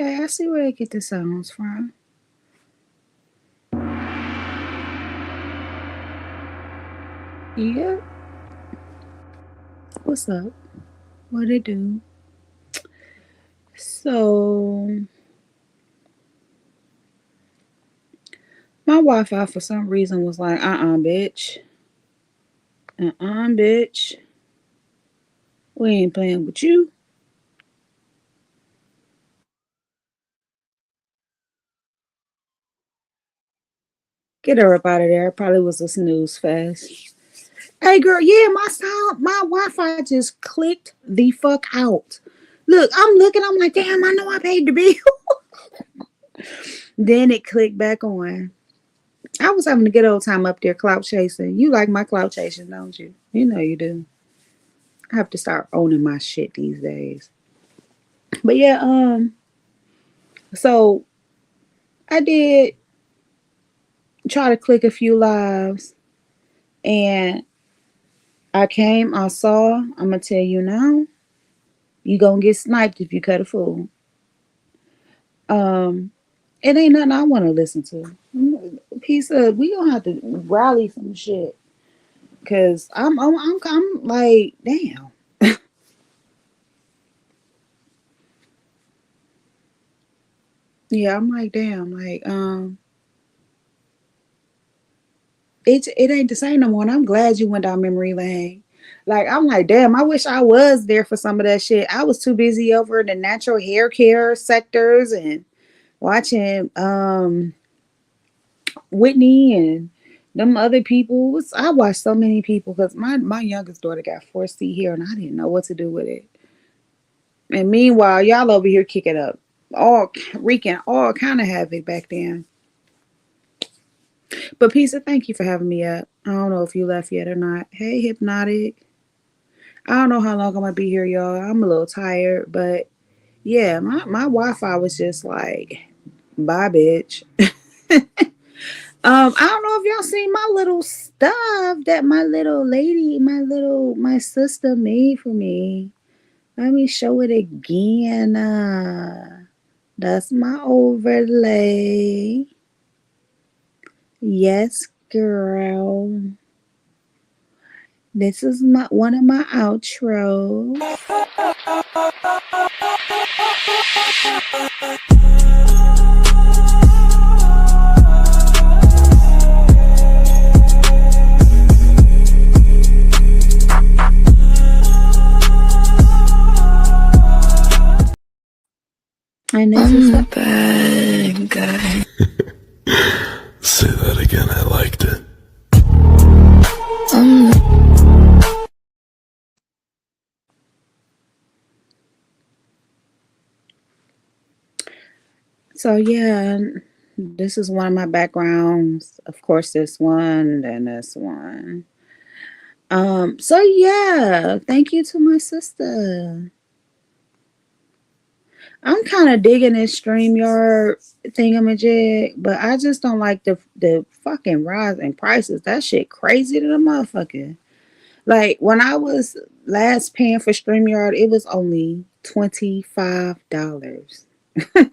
Okay, I see where they get the sounds from. Yep. What's up? What it do? So my Wi-Fi for some reason was like, bitch. Bitch. We ain't playing with you. Get her up out of there. Probably was a snooze fest. Hey girl, yeah, my Wi-Fi just clicked the fuck out. Look, I'm looking, I'm like, damn, I know I paid the bill. Then it clicked back on. I was having a good old time up there clout chasing. You like my clout chasing, don't you? You know you do. I have to start owning my shit these days. But yeah, so I did try to click a few lives and I saw, I'm gonna tell you now, you gonna get sniped if you cut a fool. Um, it ain't nothing I want to listen to. Piece of we gonna have to rally some shit because I'm like, damn. Yeah, I'm like, damn. Like, it ain't the same no more. And I'm glad you went down memory lane. Like, I'm like, damn. I wish I was there for some of that shit. I was too busy over in the natural hair care sectors and watching Whitney and them other people. I watched so many people because my youngest daughter got 4C hair and I didn't know what to do with it. And meanwhile, y'all over here kicking up, all wreaking all kind of havoc back then. But Pizza, thank you for having me up. I don't know if you left yet or not. Hey, Hypnotic. I don't know how long I'm gonna be here, y'all. I'm a little tired, but yeah, my Wi-Fi was just like, bye, bitch. I don't know if y'all seen my little stuff that my little lady, my sister made for me. Let me show it again. That's my overlay. Yes, girl. This is my one of my outros. And this is I'm a bad guy. Say that again, I liked it. so yeah. This is one of my backgrounds. Of course, this one, then this one. So yeah, thank you to my sister. I'm kind of digging this StreamYard thingamajig, but I just don't like the fucking rise in prices. That shit crazy to the motherfucker. Like when I was last paying for StreamYard, it was only $25. I'm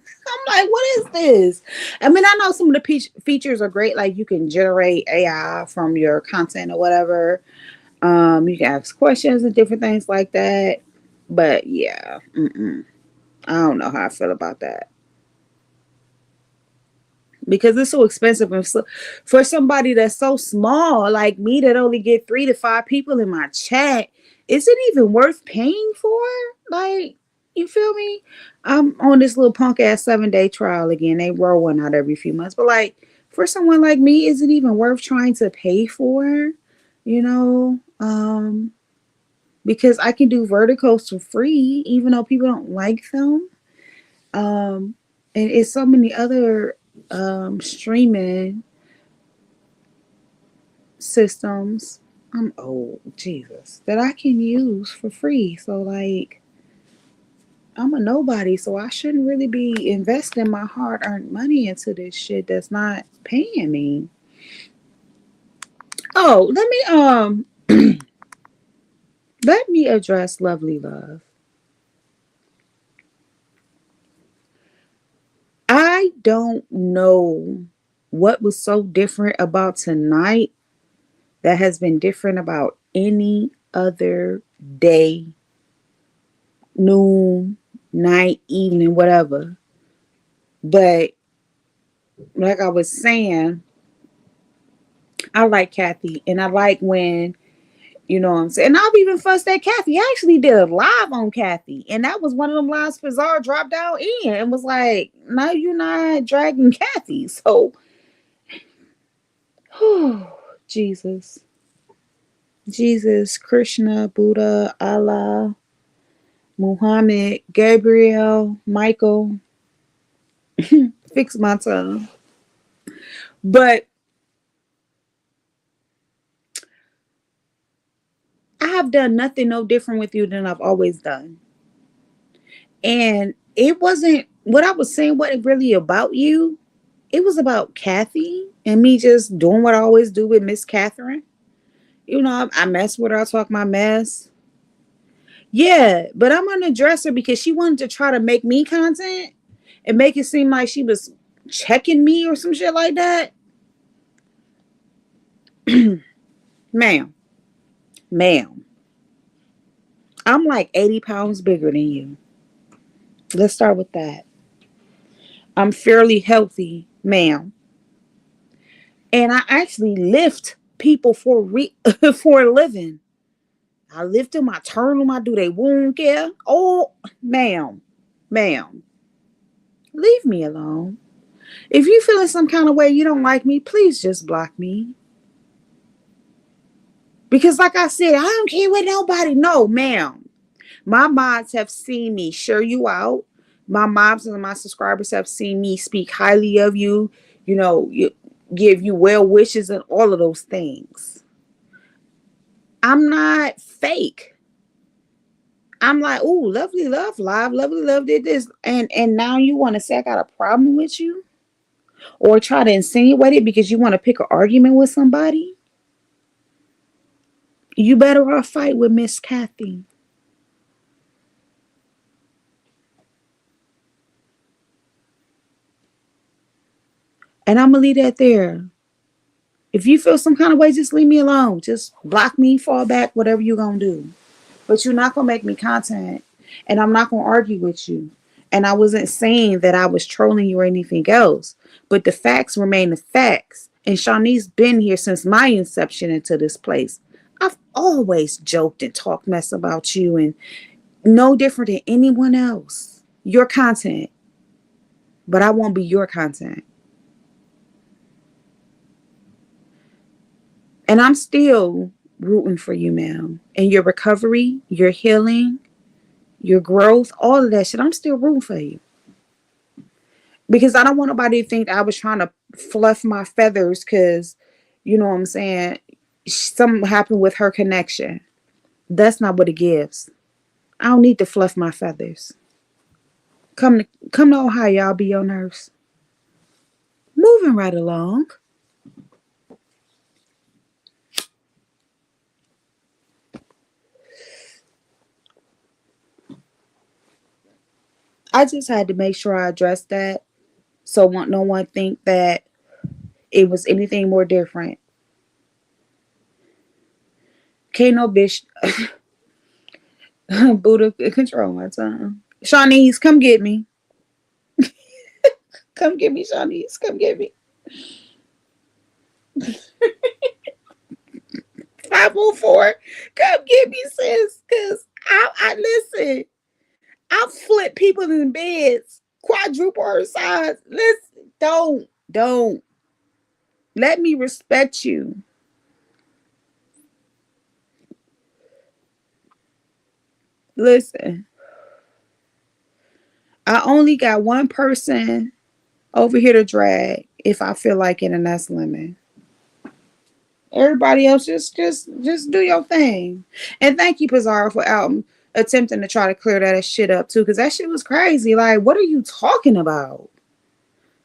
like, what is this? I mean, I know some of the features are great. Like you can generate AI from your content or whatever. You can ask questions and different things like that. But yeah, I don't know how I feel about that because it's so expensive and so, for somebody that's so small like me that only get 3 to 5 people in my chat. Is it even worth paying for? Like, you feel me? I'm on this little punk ass 7-day trial again. They roll one out every few months, but like for someone like me, is it even worth trying to pay for? You know, because I can do verticals for free, even though people don't like them. And it's so many other streaming systems. I'm old, Jesus, that I can use for free. So like, I'm a nobody, so I shouldn't really be investing my hard-earned money into this shit that's not paying me. Oh, let me address Lovely Love. don't know what was so different about tonight that has been different about any other day, noon, night, evening, whatever. But like I was saying, I like Kathy, and I like when, you know what I'm saying. And I've even fussed at Kathy. I actually did a live on Kathy, and that was one of them lives Fazar dropped out in and was like, "No, you're not dragging Kathy." So, Jesus, Jesus, Krishna, Buddha, Allah, Muhammad, Gabriel, Michael, fix my tongue. But I have done nothing no different with you than I've always done. And it wasn't what I was saying, wasn't really about you. It was about Kathy and me just doing what I always do with Miss Catherine. You know, I mess with her, I talk my mess. Yeah, but I'm gonna address her because she wanted to try to make me content and make it seem like she was checking me or some shit like that. Ma'am, ma'am, I'm like 80 pounds bigger than you. Let's start with that. I'm fairly healthy, ma'am. And I actually lift people for a living. I lift them, I turn them, I do their wound care. Oh, ma'am, ma'am, leave me alone. If you feel in some kind of way you don't like me, please just block me. Because, like I said, I don't care what nobody. No, ma'am. My mods have seen me share you out. My moms and my subscribers have seen me speak highly of you. You know, give you well wishes and all of those things. I'm not fake. I'm like, ooh, lovely love, live, lovely love did this. And now you want to say I got a problem with you? Or try to insinuate it because you want to pick an argument with somebody? You better off fight with Miss Kathy. And I'm gonna leave that there. If you feel some kind of way, just leave me alone. Just block me, fall back, whatever you're gonna do. But you're not gonna make me content. And I'm not gonna argue with you. And I wasn't saying that I was trolling you or anything else. But the facts remain the facts. And Shawnee's been here since my inception into this place. I've always joked and talked mess about you and no different than anyone else. Your content. But I won't be your content. And I'm still rooting for you, ma'am. And your recovery, your healing, your growth, all of that shit. I'm still rooting for you. Because I don't want nobody to think I was trying to fluff my feathers because, you know what I'm saying, something happened with her connection. That's not what it gives. I don't need to fluff my feathers. Come to Ohio, I'll be your nurse. Moving right along. I just had to make sure I addressed that so no one think that it was anything more different. Can't no bitch Buddha control my tongue. Shawnee's, come get me. Come get me, Shawnee's. Come get me. 504. Come get me, sis. Cause I listen. I flip people in beds, quadruple her size. Listen, don't. Let me respect you. Listen, I only got one person over here to drag if I feel like it, and that's Lemon. Everybody else just do your thing. And thank you, Pizarro, for attempting to try to clear that shit up too, because that shit was crazy. Like, what are you talking about?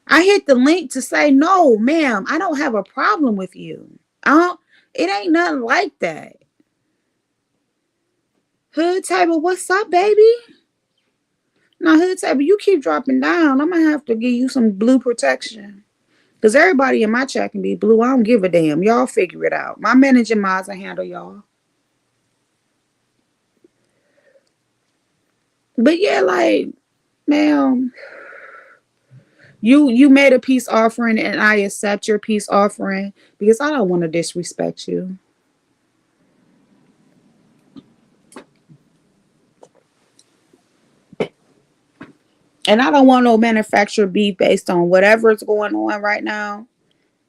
I hit the link to say, no, ma'am, I don't have a problem with you. I don't, it ain't nothing like that. Hood table, what's up, baby? Now, hood table, you keep dropping down, I'm gonna have to give you some blue protection. Because everybody in my chat can be blue. I don't give a damn. Y'all figure it out. My managing mods will handle y'all. But yeah, like, ma'am, you made a peace offering and I accept your peace offering because I don't want to disrespect you. And I don't want no manufactured beef based on whatever's going on right now.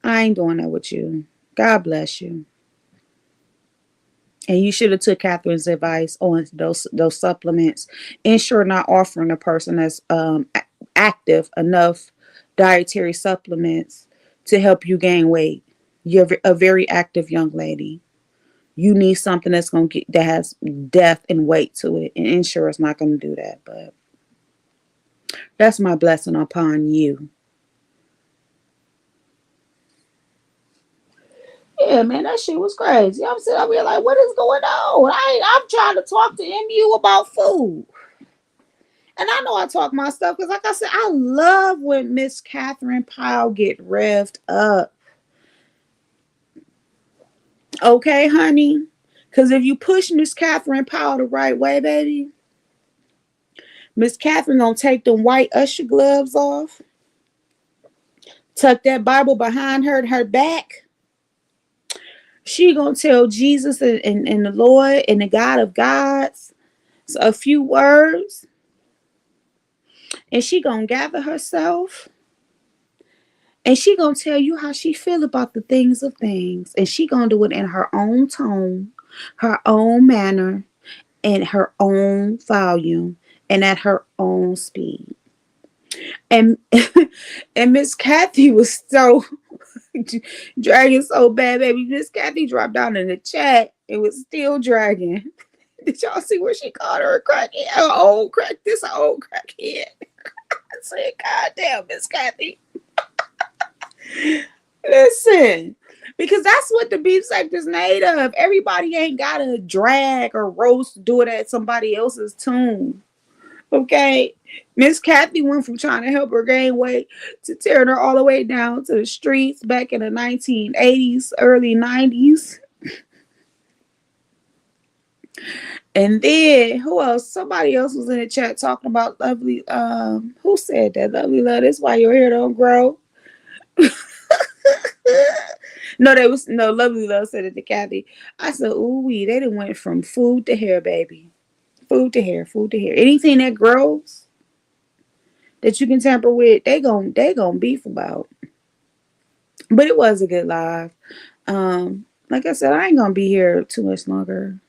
I ain't doing that with you. God bless you. And you should have took Catherine's advice on those supplements. Ensure not offering a person that's active enough dietary supplements to help you gain weight. You're a very active young lady. You need something that's gonna get that has depth and weight to it, and Ensure is not gonna do that. But that's my blessing upon you. Yeah, man, that shit was crazy. I'm sitting up here like, what is going on? I'm trying to talk to MU about food. And I know I talk my stuff because, like I said, I love when Miss Catherine Powell get revved up. Okay, honey? Because if you push Miss Catherine Powell the right way, baby, Miss Catherine gonna take them white usher gloves off, tuck that Bible behind her back. She gonna tell Jesus and the Lord and the God of gods a few words, and she gonna gather herself, and she gonna tell you how she feel about the things of things, and she gonna do it in her own tone, her own manner, and her own volume, and at her own speed. And and Miss Kathy was so dragging so bad, baby. Miss Kathy dropped down in the chat. It was still dragging. Did y'all see where she called her a crackhead? An old crack. This an old crackhead. I said, God damn, Miss Kathy. Listen, because that's what the beef sector's made of. Everybody ain't got to drag or roast, do it at somebody else's tune. Okay? Miss Kathy went from trying to help her gain weight to tearing her all the way down to the streets back in the 1980s, early 90s. And then who else? Somebody else was in the chat talking about lovely. Who said that? Lovely love. That's why your hair don't grow. No, there was no lovely love said it to Kathy. I said, ooh wee, they done went from food to hair, baby. Food to hair, food to hair. Anything that grows that you can tamper with, they gon' beef about. But it was a good live. Like I said, I ain't gonna be here too much longer.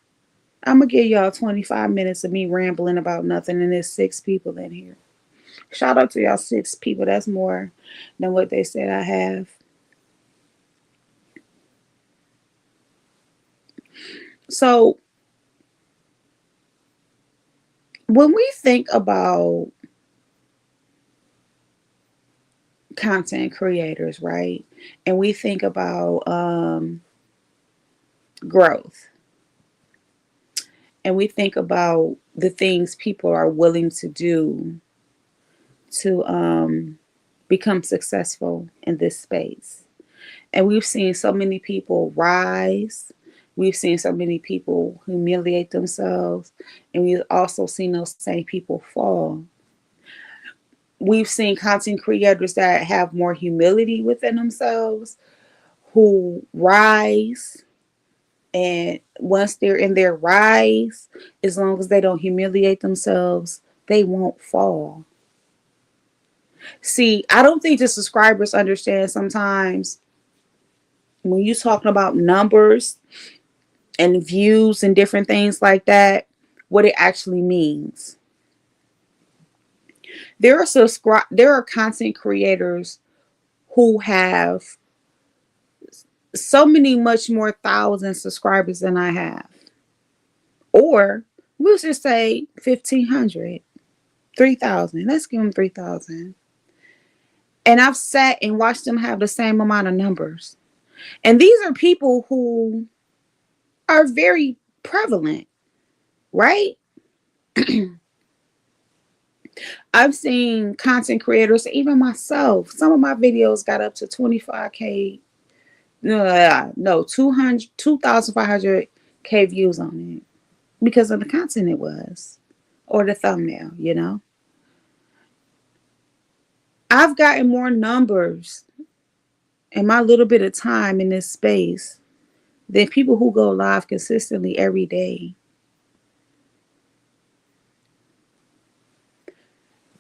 I'm gonna give y'all 25 minutes of me rambling about nothing, and there's 6 people in here. Shout out to y'all 6 people. That's more than what they said I have. So when we think about content creators, right? And we think about growth, and we think about the things people are willing to do to become successful in this space. And we've seen so many people rise. We've seen so many people humiliate themselves. And we've also seen those same people fall. We've seen content creators that have more humility within themselves who rise. And once they're in their rise, as long as they don't humiliate themselves, they won't fall. See, I don't think the subscribers understand sometimes when you're talking about numbers and views and different things like that, what it actually means. There are content creators who have so many much more thousand subscribers than I have. Or we'll just say 1,500, 3,000. Let's give them 3,000. And I've sat and watched them have the same amount of numbers. And these are people who are very prevalent, right? I've seen content creators, even myself, some of my videos got up to 25K, no, 200, 2,500K views on it because of the content it was or the thumbnail, you know. I've gotten more numbers in my little bit of time in this space than people who go live consistently every day.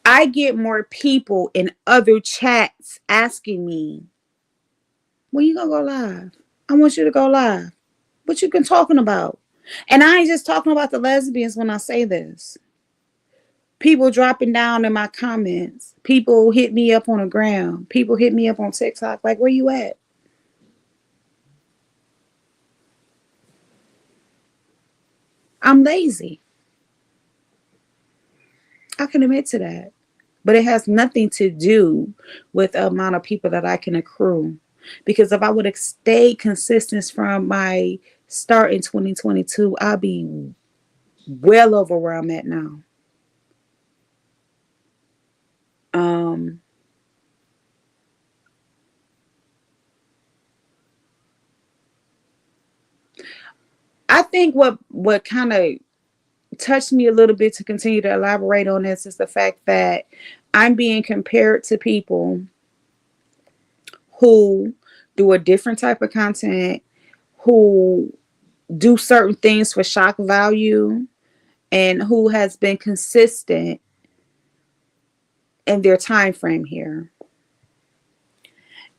I get more people in other chats asking me, when you gonna go live? I want you to go live. What you been talking about? And I ain't just talking about the lesbians when I say this. People dropping down in my comments. People hit me up on the ground. People hit me up on TikTok. Like, where you at? I'm lazy. I can admit to that. But it has nothing to do with the amount of people that I can accrue. Because if I would have stayed consistent from my start in 2022, I'll be well over where I'm at now. Um, I think what kind of touched me a little bit to continue to elaborate on this is the fact that I'm being compared to people who do a different type of content, who do certain things for shock value, and who has been consistent in their time frame here.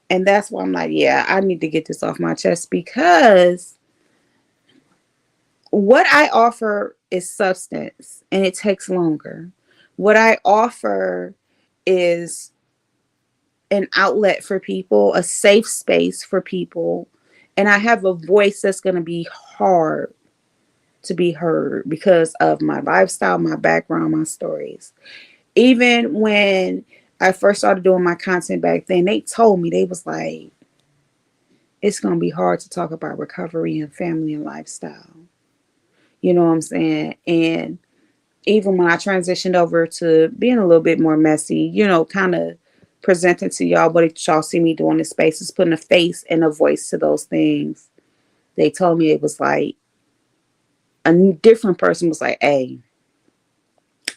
And that's why I'm like, yeah, I need to get this off my chest because what I offer is substance and it takes longer. What I offer is an outlet for people, a safe space for people. And I have a voice that's going to be hard to be heard because of my lifestyle, my background, my stories. Even when I first started doing my content back then, they told me, they was like, it's going to be hard to talk about recovery and family and lifestyle. You know what I'm saying? And even when I transitioned over to being a little bit more messy, you know, kind of presenting to y'all what y'all see me doing in spaces, putting a face and a voice to those things. They told me it was like a different person was like, hey,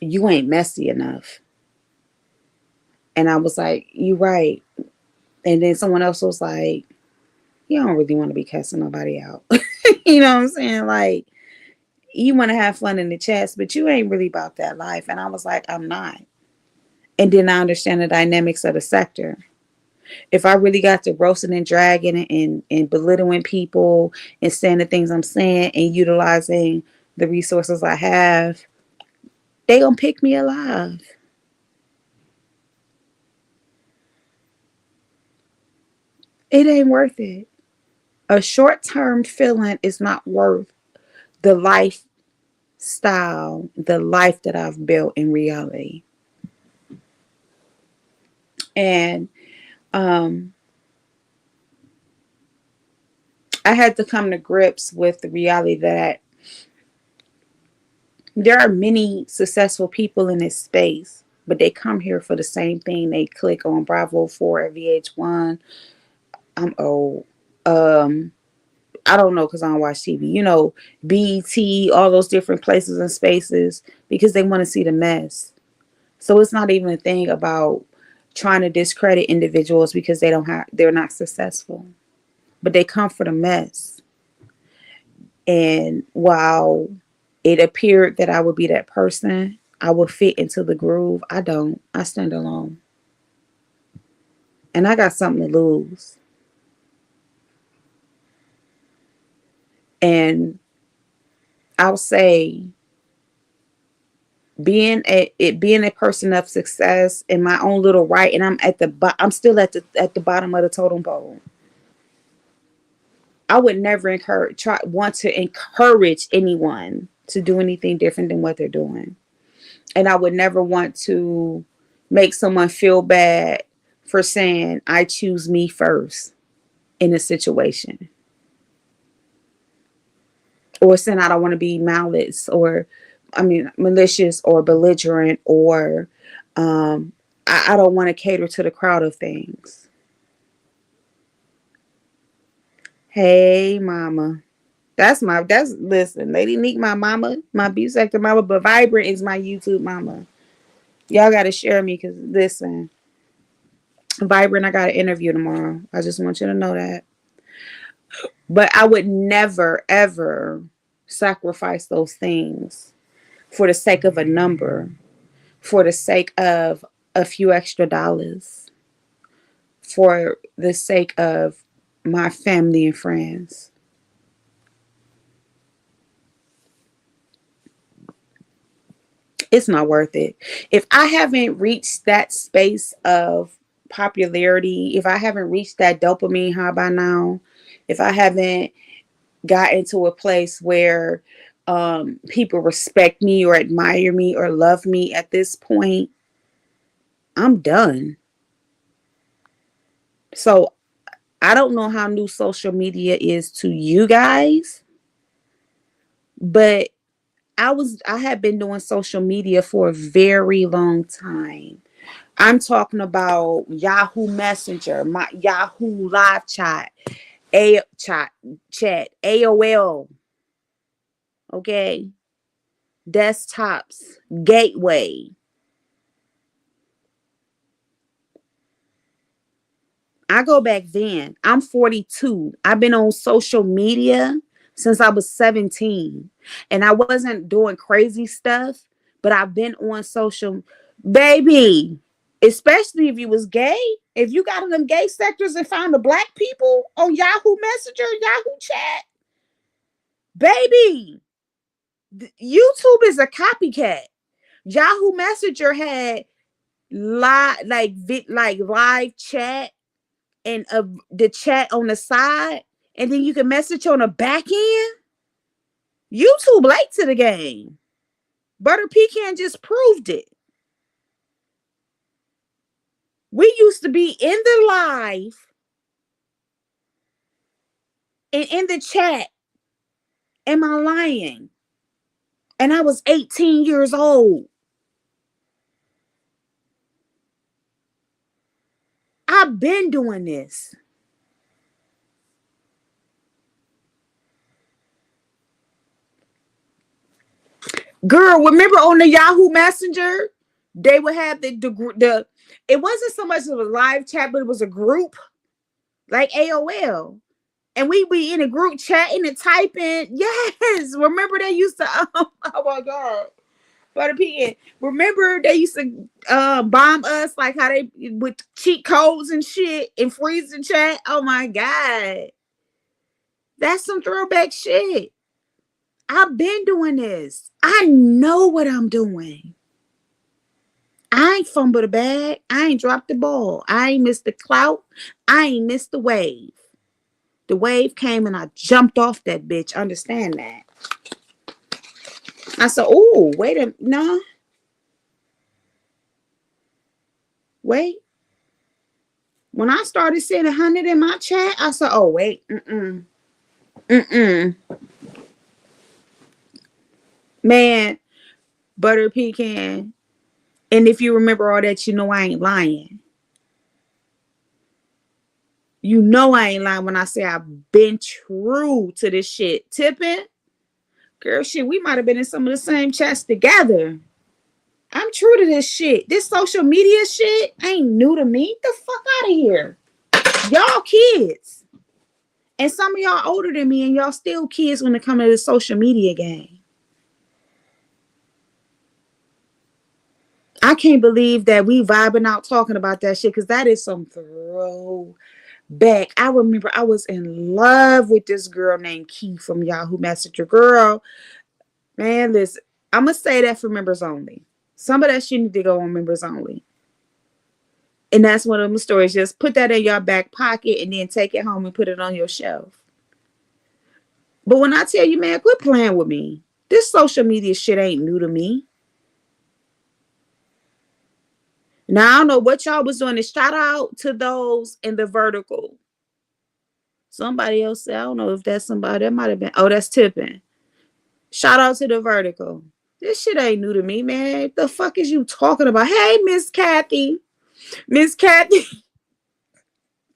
you ain't messy enough. And I was like, you right. And then someone else was like, you don't really want to be cussing nobody out. You know what I'm saying? Like, you want to have fun in the chats, but you ain't really about that life. And I was like, I'm not. And then I understand the dynamics of the sector. If I really got to roasting and dragging and belittling people and saying the things I'm saying and utilizing the resources I have, they gonna pick me alive. It ain't worth it. A short-term feeling is not worth the lifestyle, the life that I've built in reality. And I had to come to grips with the reality that there are many successful people in this space, but they come here for the same thing. They click on Bravo 4 at VH1. I'm old. I don't know because I don't watch TV. You know, BET, all those different places and spaces because they want to see the mess. So it's not even a thing about trying to discredit individuals because they're not successful, but they come for the mess. And while it appeared that I would be that person, I would fit into the groove. I don't. I stand alone. And I got something to lose. And I'll say being a person of success in my own little right, and I'm still at the bottom of the totem pole. I would never want to encourage anyone to do anything different than what they're doing. And I would never want to make someone feel bad for saying, I choose me first in a situation. Or saying I don't want to be malicious or belligerent or Um, I don't want to cater to the crowd of things. Hey, mama. That's listen, Lady Neek, my mama, my B sector mama, but Vibrant is my YouTube mama. Y'all gotta share me because listen, Vibrant, I got an interview tomorrow. I just want you to know that. But I would never, ever sacrifice those things for the sake of a number, for the sake of a few extra dollars, for the sake of my family and friends. It's not worth it. If I haven't reached that space of popularity, if I haven't reached that dopamine high by now, if I haven't gotten to a place where people respect me or admire me or love me at this point, I'm done. So I don't know how new social media is to you guys, but I had been doing social media for a very long time. I'm talking about Yahoo Messenger, my Yahoo Live Chat, A chat, AOL, okay, desktops, Gateway. I go back then. I'm 42. I've been on social media since I was 17. And I wasn't doing crazy stuff, but I've been on social baby. Especially if you was gay. If you got in them gay sectors and found the black people on Yahoo Messenger, Yahoo Chat, baby. YouTube is a copycat. Yahoo Messenger had live chat and the chat on the side, and then you can message on the back end. You too late to the game. Butter Pecan just proved it. We used to be in the live and in the chat. Am I lying? And I was 18 years old. I've been doing this. Girl, remember on the Yahoo Messenger, they would have the it wasn't so much of a live chat, but it was a group like AOL. And we be in a group chatting and typing. Yes, remember they used to. Oh my god, Butter Pecan. Remember they used to bomb us like how they with cheat codes and shit and freeze the chat. Oh my god, that's some throwback shit. I've been doing this. I know what I'm doing. I ain't fumbled a bag. I ain't dropped the ball. I ain't missed the clout. I ain't missed the wave. The wave came and I jumped off that bitch. Understand that. I said, oh, wait a no. Wait. When I started seeing 100 in my chat, I said, oh, wait. Mm-mm. Man, Butter Pecan. And if you remember all that, you know I ain't lying. You know I ain't lying when I say I've been true to this shit. Tipping? Girl, shit, we might have been in some of the same chats together. I'm true to this shit. This social media shit ain't new to me. Get the fuck out of here. Y'all kids. And some of y'all older than me and y'all still kids when it comes to the social media game. I can't believe that we vibing out talking about that shit because that is some throwback. I remember I was in love with this girl named Key from Yahoo Messenger. Girl, man, listen, I'm going to say that for members only. Some of that shit need to go on members only. And that's one of them stories. Just put that in your back pocket and then take it home and put it on your shelf. But when I tell you, man, quit playing with me. This social media shit ain't new to me. Now, I don't know what y'all was doing. To shout out to those in the vertical. Somebody else said, I don't know if that's somebody. That might have been. Oh, that's Tipping. Shout out to the vertical. This shit ain't new to me, man. The fuck is you talking about? Hey, Miss Kathy. Miss Kathy.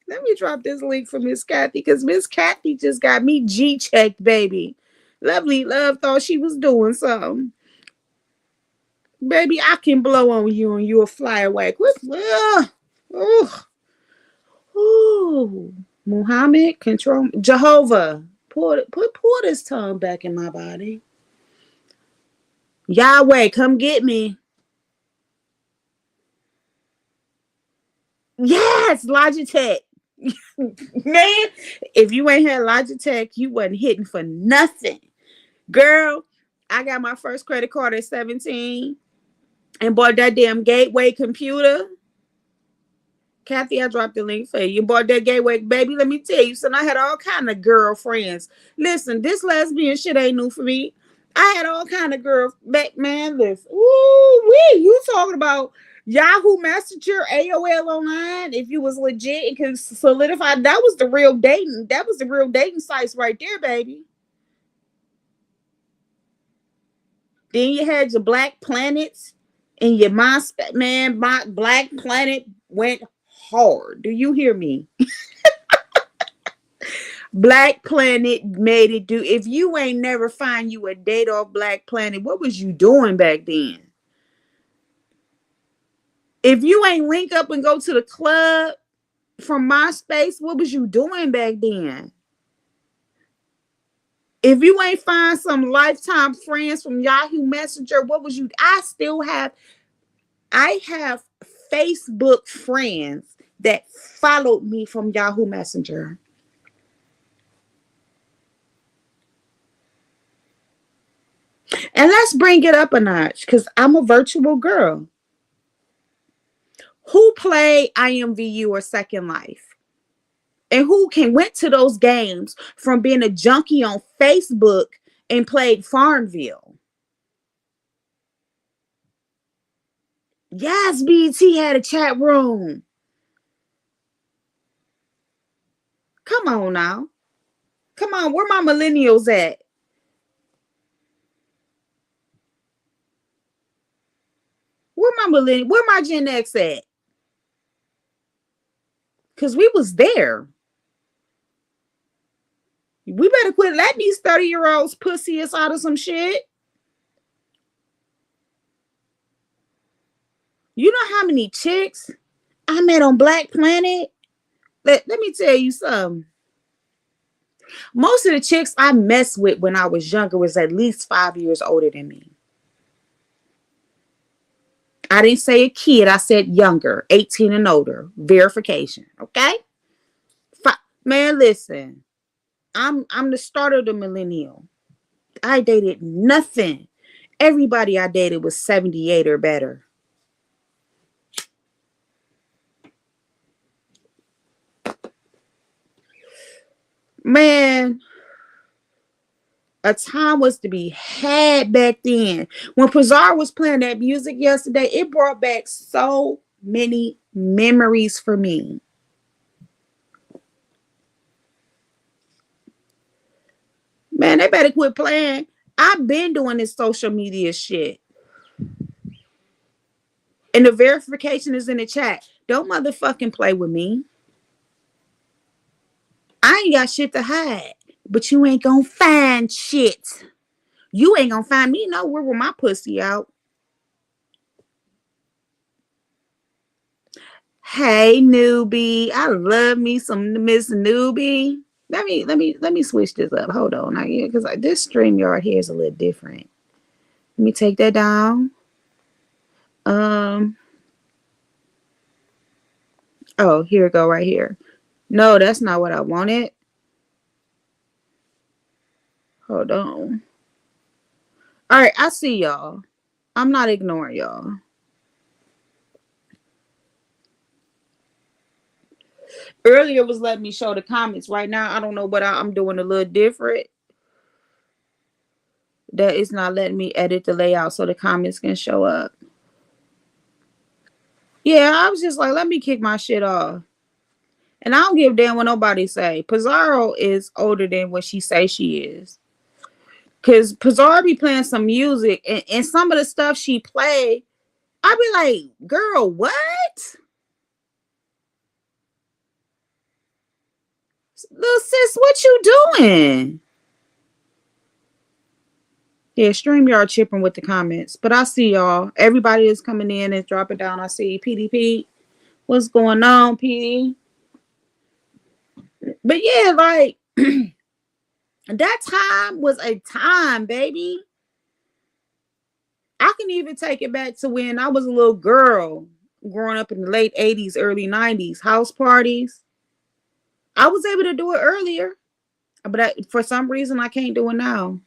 Let me drop this link for Miss Kathy because Miss Kathy just got me G checked, baby. Lovely Love thought she was doing something. Baby, I can blow on you and you'll fly away. Quit. Ugh. Ooh. Muhammad, control. Jehovah. Pull this tongue back in my body. Yahweh, come get me. Yes, Logitech. Man, if you ain't had Logitech, you wasn't hitting for nothing. Girl, I got my first credit card at 17 and bought that damn gateway computer. Kathy, I dropped the link for you. You bought that gateway, baby. Let me tell you, son, I had all kind of girlfriends. Listen, this lesbian shit ain't new for me. I had all kind of girl back, man. Listen, ooh wee, you talking about Yahoo Messenger, AOL Online? If you was legit and could solidify, that was the real dating. That was the real dating sites right there, baby. Then you had your Black Planets and your MySpace. Man, my Black Planet went hard. Do you hear me? Black Planet made it do. If you ain't never find you a date off Black Planet, what was you doing back then? If you ain't link up and go to the club from MySpace, what was you doing back then? If you ain't find some lifetime friends from Yahoo Messenger, what was you? I have Facebook friends that followed me from Yahoo Messenger. And let's bring it up a notch because I'm a virtual girl. Who played IMVU or Second Life? And who went to those games from being a junkie on Facebook and played Farmville? Yes, BT had a chat room. Come on now. Come on, where my millennials at? Where my Gen X at? Because we was there. We better quit letting these 30-year-olds pussy us out of some shit. You know how many chicks I met on Black Planet? Let me tell you something. Most of the chicks I messed with when I was younger was at least 5 years older than me. I didn't say a kid. I said younger, 18 and older. Verification. Okay? Man, listen. I'm the start of the millennial. I dated nothing. Everybody I dated was 78 or better. Man, a time was to be had back then. When Pizarro was playing that music yesterday, it brought back so many memories for me. Man, they better quit playing. I've been doing this social media shit. And the verification is in the chat. Don't motherfucking play with me. I ain't got shit to hide. But you ain't gonna find shit. You ain't gonna find me nowhere with my pussy out. Hey newbie. I love me some Miss Newbie. Let me switch this up. Hold on. Because this StreamYard here is a little different. Let me take that down. Oh, here we go right here. No, that's not what I wanted. Hold on. All right, I see y'all. I'm not ignoring y'all. Earlier was letting me show the comments. Right now, I don't know what I'm doing a little different. That is not letting me edit the layout so the comments can show up. Yeah, I was just like, let me kick my shit off. And I don't give a damn what nobody say. Pizarro is older than what she say she is. Cause Pizarro be playing some music and some of the stuff she play, I be like, girl, what? Little sis, what you doing? Yeah, StreamYard chipping with the comments. But I see y'all. Everybody is coming in and dropping down. I see PDP. What's going on, PD? But yeah, like that time was a time, baby. I can even take it back to when I was a little girl growing up in the late 80s, early 90s. House parties. I was able to do it earlier, but for some reason I can't do it now.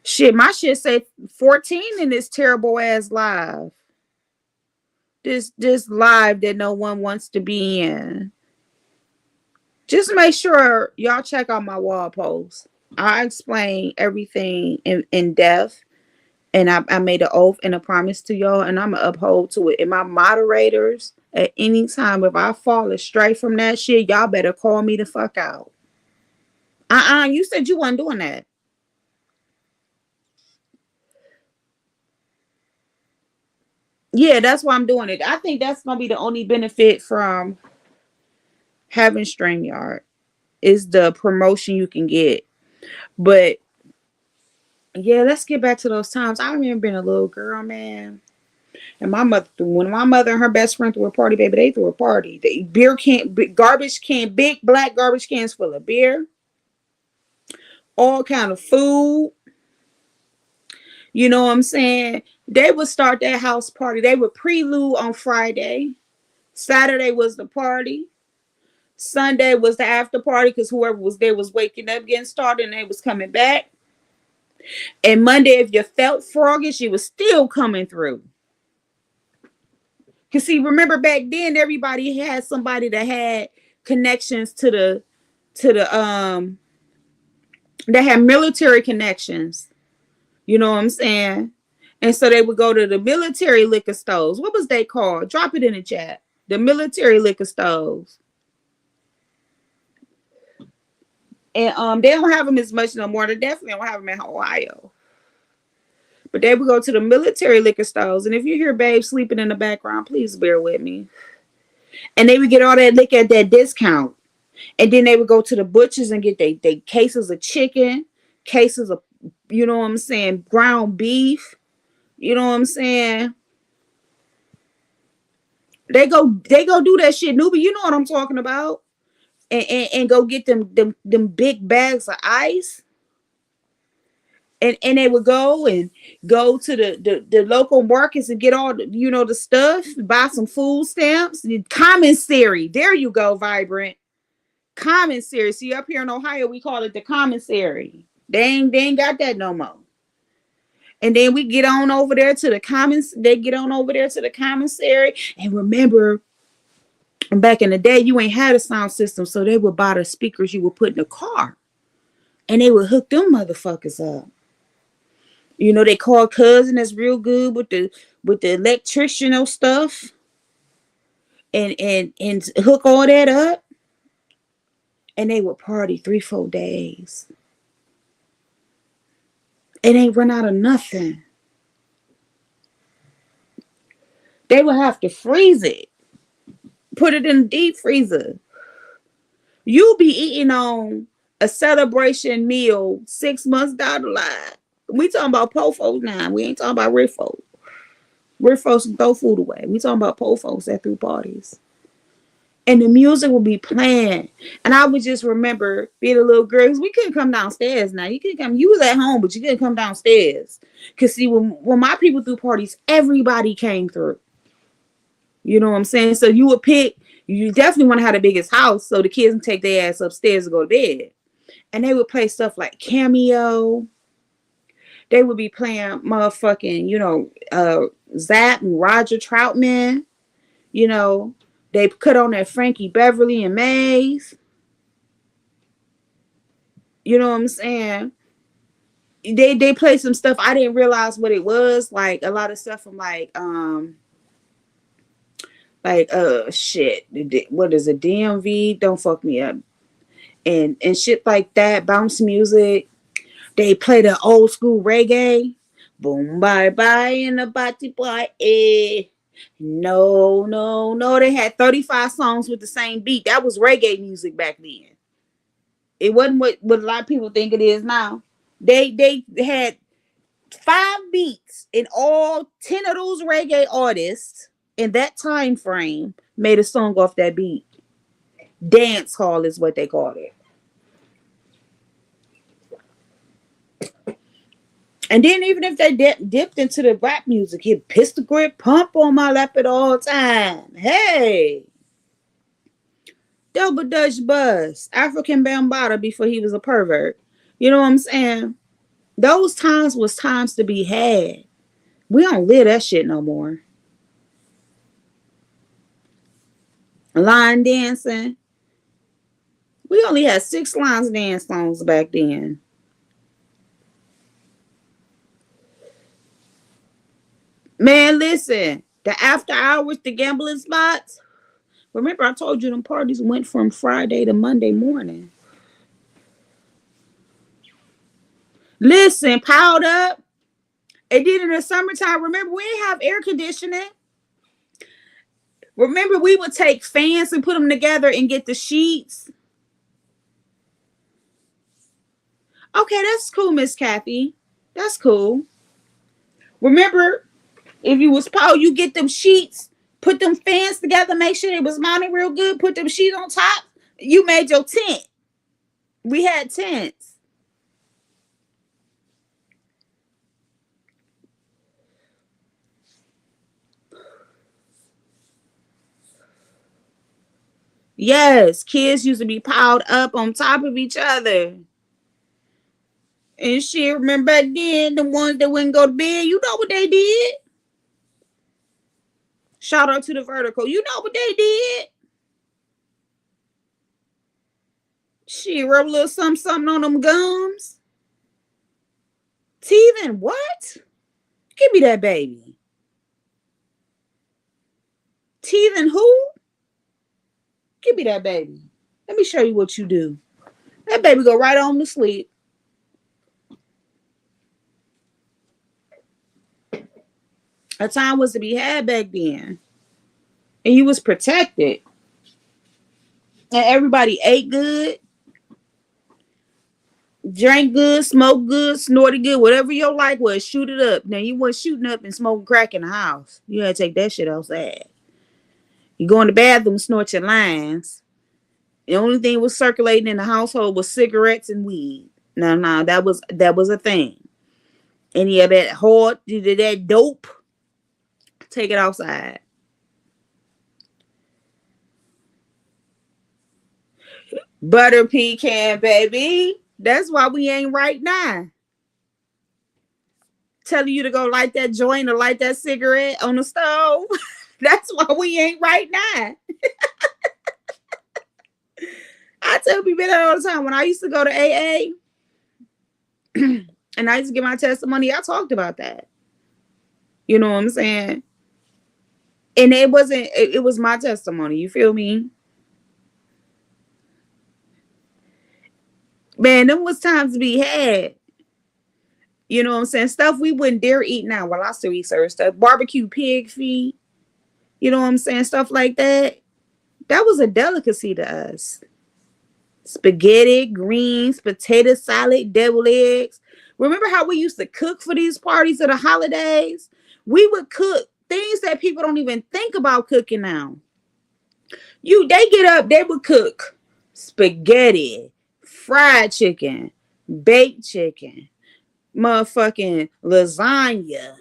Shit, my shit say 14 in this terrible ass live. This live that no one wants to be in. Just make sure y'all check out my wall post. I explain everything in depth, and I made an oath and a promise to y'all, and I'm gonna uphold to it. And my moderators, at any time, if I fall astray from that shit, y'all better call me the fuck out. You said you weren't doing that. Yeah, that's why I'm doing it. I think that's gonna be the only benefit from having StreamYard is the promotion you can get. But yeah, let's get back to those times. I remember being a little girl, man. And when my mother and her best friend threw a party, baby, they threw a party. They garbage can, big black garbage cans full of beer, all kind of food. You know what I'm saying? They would start that house party. They would prelude on Friday. Saturday was the party. Sunday was the after party because whoever was there was waking up, getting started, and they was coming back. And Monday, if you felt froggish, you was still coming through. Cause see, remember back then, everybody had somebody that had connections that had military connections. You know what I'm saying? And so they would go to the military liquor stores. What was they called? Drop it in the chat. The military liquor stores. And they don't have them as much no more. They definitely don't have them in Ohio. But they would go to the military liquor stores. And if you hear babe sleeping in the background, please bear with me. And they would get all that liquor at that discount. And then they would go to the butchers and get they cases of chicken, cases of, you know what I'm saying, ground beef. You know what I'm saying? They go do that shit. Newbie, you know what I'm talking about. And go get them big bags of ice. And they would go to the local markets and get all the, the stuff, buy some food stamps, commissary. There you go, Vibrant. Commissary. See, up here in Ohio, we call it the commissary. They ain't got that no more. And then we get on over there to the they get on over there to the commissary. And remember, back in the day, you ain't had a sound system, so they would buy the speakers you would put in the car. And they would hook them motherfuckers up. They call cousin that's real good with the electrician stuff and hook all that up. And they would party 3-4 days. It ain't run out of nothing. They would have to freeze it. Put it in the deep freezer. You'll be eating on a celebration meal 6 months down the line. We talking about po folks now. We ain't talking about rich folks. Rich folks can throw food away. We talking about po folks that threw parties. And the music would be playing. And I would just remember being a little girl, because we couldn't come downstairs now. You was at home, but you couldn't come downstairs. Because see, when my people threw parties, everybody came through. You know what I'm saying? So you definitely want to have the biggest house so the kids can take their ass upstairs and go to bed. And they would play stuff like Cameo. They would be playing motherfucking, Zap and Roger Troutman. They cut on that Frankie Beverly and Mays. You know what I'm saying? They play some stuff I didn't realize what it was. Like a lot of stuff from Like shit. What is it? DMV? Don't fuck me up. And shit like that. Bounce music. They play the old school reggae. Boom bye bye in the body boy. No, no, no. They had 35 songs with the same beat. That was reggae music back then. It wasn't what a lot of people think it is now. They had 5 beats, and all 10 of those reggae artists in that time frame made a song off that beat. Dance hall is what they called it. And then even if they dipped into the rap music, hit pistol grip pump on my lap at all time. Hey, double dutch buzz, African Bambaataa before he was a pervert. You know what I'm saying? Those times was times to be had. We don't live that shit no more. Line dancing. We only had 6 lines dance songs back then. Man, listen. The after hours, the gambling spots. Remember, I told you them parties went from Friday to Monday morning. Listen, piled up. And then in the summertime, remember, we didn't have air conditioning. Remember, we would take fans and put them together and get the sheets. Okay, that's cool, Miss Kathy. That's cool. Remember, if you was Paul, you get them sheets, put them fans together, make sure it was mounted real good, put them sheets on top. You made your tent. We had tents. Yes, kids used to be piled up on top of each other. And shit, remember back then, the ones that wouldn't go to bed, you know what they did? Shout out to the vertical. You know what they did? She rub a little something on them gums. Teething, what? Give me that baby. Teething who? Give me that baby. Let me show you what you do. That baby go right on to sleep. A time was to be had back then. And you was protected. And everybody ate good, drank good, smoked good, snorted good, whatever your like was, shoot it up. Now you wasn't shooting up and smoking crack in the house. You had to take that shit outside. You go in the bathroom, snort your lines. The only thing was circulating in the household was cigarettes and weed. No, that was a thing. Any of that hard, that dope, take it outside. Butter pecan, baby. That's why we ain't right now. Telling you to go light that joint or light that cigarette on the stove. That's why we ain't right now. I tell people that all the time. When I used to go to AA and I used to give my testimony, I talked about that. You know what I'm saying? And it was my testimony. You feel me? Man, them was times to be had. You know what I'm saying? Stuff we wouldn't dare eat now. Well, I still eat certain stuff. Barbecue pig feet. You know what I'm saying? Stuff like that. That was a delicacy to us. Spaghetti, greens, potato salad, deviled eggs. Remember how we used to cook for these parties or the holidays? We would cook things that people don't even think about cooking now. They get up, they would cook spaghetti, fried chicken, baked chicken, motherfucking lasagna,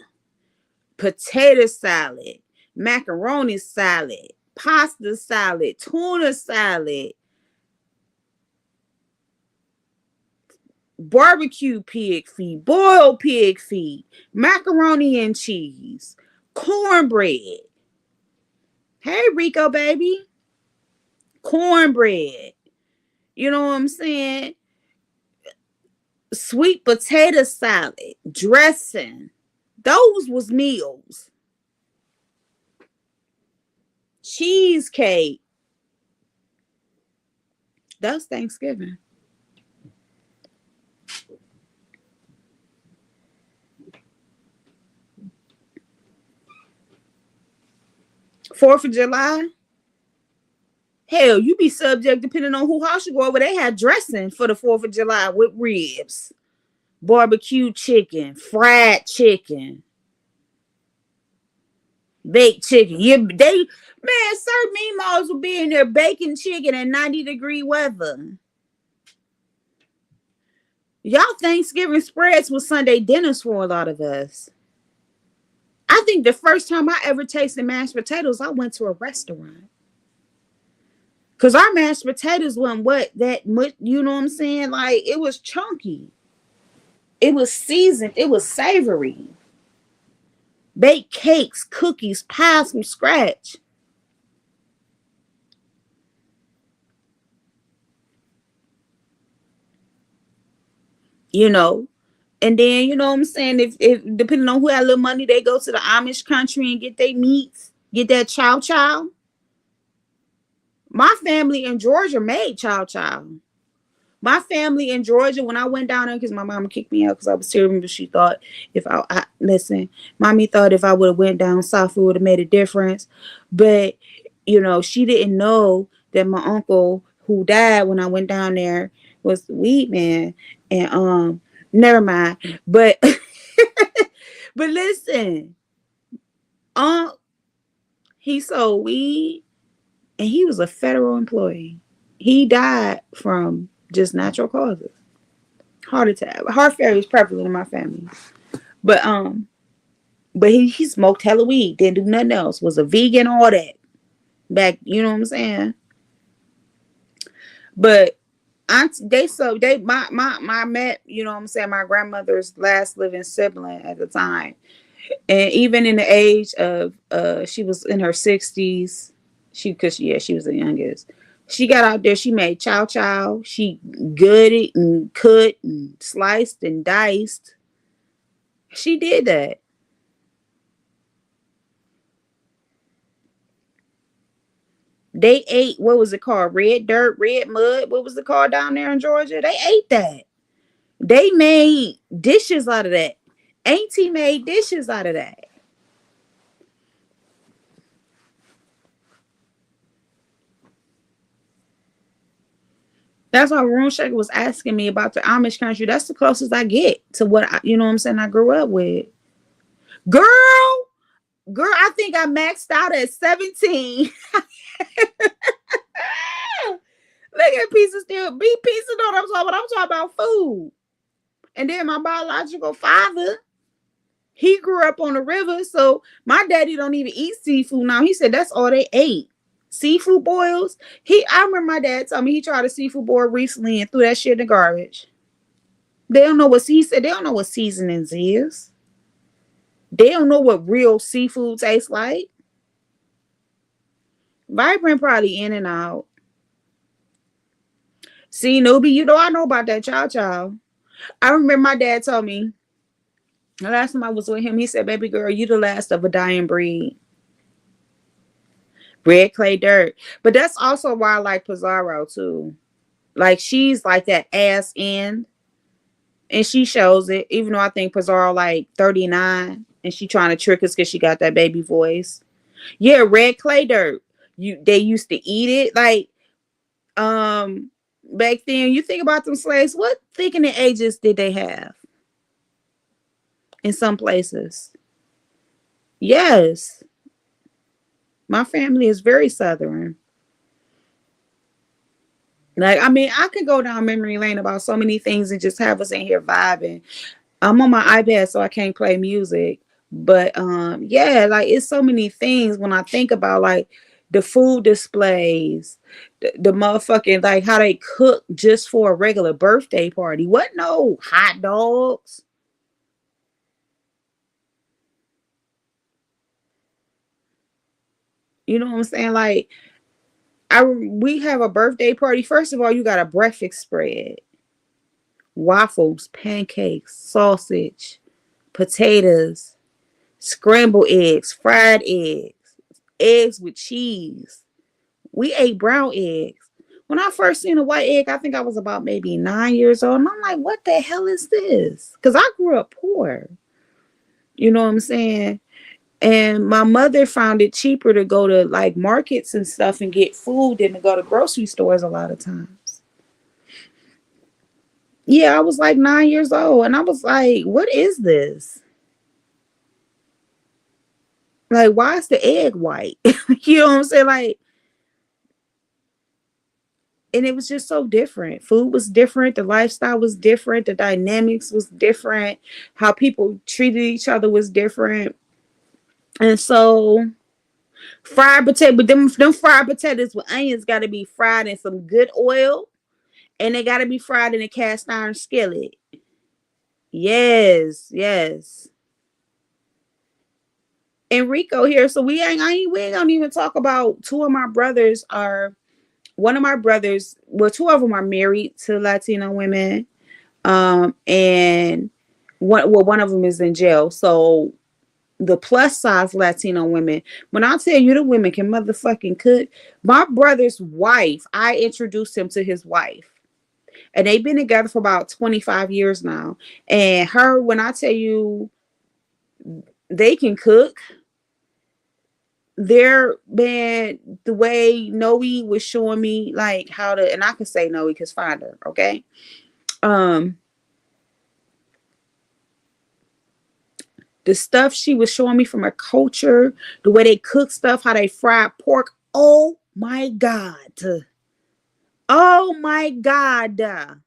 potato salad, macaroni salad, pasta salad, tuna salad, barbecue pig feet, boiled pig feet, macaroni and cheese, cornbread. Hey, Rico, baby. Cornbread. You know what I'm saying? Sweet potato salad, dressing. Those was meals. cheesecake. That's Thanksgiving. 4th of July. Hell, you be subject depending on who house you go over. They had dressing for the 4th of July with ribs, barbecue chicken, fried chicken, baked chicken. Certain meatballs will be in there baking chicken in 90-degree weather. Y'all Thanksgiving spreads was Sunday dinners for a lot of us. I think the first time I ever tasted mashed potatoes, I went to a restaurant. Cause our mashed potatoes wasn't what that much, you know what I'm saying? Like it was chunky. It was seasoned. It was savory. Baked cakes, cookies, pies from scratch. You know, and then you know what I'm saying. If depending on who had a little money, they go to the Amish country and get their meats, get that chow chow. My family in Georgia made chow chow. My family in Georgia, when I went down there, because my mama kicked me out because I was terrible, but she thought if I listen, mommy thought if I would have went down south, it would have made a difference. But you know, she didn't know that my uncle who died when I went down there was the weed man, and never mind. But but listen, um, he sold weed, and he was a federal employee. He died from just natural causes. Heart attack. Heart failure is prevalent in my family. But he smoked hella weed, didn't do nothing else, was a vegan, all that. Back, you know what I'm saying? But my met, you know what I'm saying, my grandmother's last living sibling at the time. And even in the age of she was in her 60s, she was the youngest. She got out there, she made chow chow, she gutted and cut and sliced and diced. She did that. They ate, what was it called? Red dirt, red mud. What was it called down there in Georgia? They ate that. They made dishes out of that. Auntie made dishes out of that. That's why Room Shaker was asking me about the Amish country. That's the closest I get to you know what I'm saying, I grew up with. Girl, I think I maxed out at 17. Look at pizza still. Be pizza, know what I'm talking about. I'm talking about food. And then my biological father, he grew up on the river, so my daddy don't even eat seafood now. He said that's all they ate. Seafood boils. I remember my dad told me he tried a seafood boil recently and threw that shit in the garbage. They don't know what he said. They don't know what seasonings is. They don't know what real seafood tastes like. Vibrant probably in and out. See, Nubi, you know I know about that chow chow. I remember my dad told me the last time I was with him, he said, "Baby girl, you the last of a dying breed." Red clay dirt. But that's also why I like Pizarro too. Like she's like that ass end. And she shows it, even though I think Pizarro like 39 and she trying to trick us because she got that baby voice. Yeah, red clay dirt. They used to eat it. Like back then, you think about them slaves, what thickening agents did they have in some places? Yes. My family is very southern. Like, I mean, I could go down memory lane about so many things and just have us in here vibing. I'm on my iPad, so I can't play music. But yeah, like it's so many things when I think about like the food displays, the motherfucking like how they cook just for a regular birthday party. What no hot dogs? You know what I'm saying? Like we have a birthday party. First of all, you got a breakfast spread, waffles, pancakes, sausage, potatoes, scrambled eggs, fried eggs, eggs with cheese. We ate brown eggs. When I first seen a white egg, I think I was about maybe 9 years old. And I'm like, what the hell is this? Because I grew up poor. You know what I'm saying? And my mother found it cheaper to go to like markets and stuff and get food than to go to grocery stores a lot of times. Yeah, I was like 9 years old. And I was like, what is this? Like, why is the egg white? You know what I'm saying? Like, and it was just so different. Food was different, the lifestyle was different, the dynamics was different, how people treated each other was different. And so fried potato, but them fried potatoes with onions got to be fried in some good oil, and they got to be fried in a cast iron skillet. Yes, yes. Enrico here, so we ain't gonna even talk about two of my brothers are one of my brothers, well, two of them are married to Latino women. And one of them is in jail. So the plus size Latino women, when I tell you the women can motherfucking cook, my brother's wife, I introduced him to his wife. And they've been together for about 25 years now. And her, when I tell you they can cook, they're man, the way Noe was showing me like how to, and I can say Noe because find her, okay? Um the stuff she was showing me from her culture, the way they cook stuff, how they fry pork. Oh my God. Oh my God.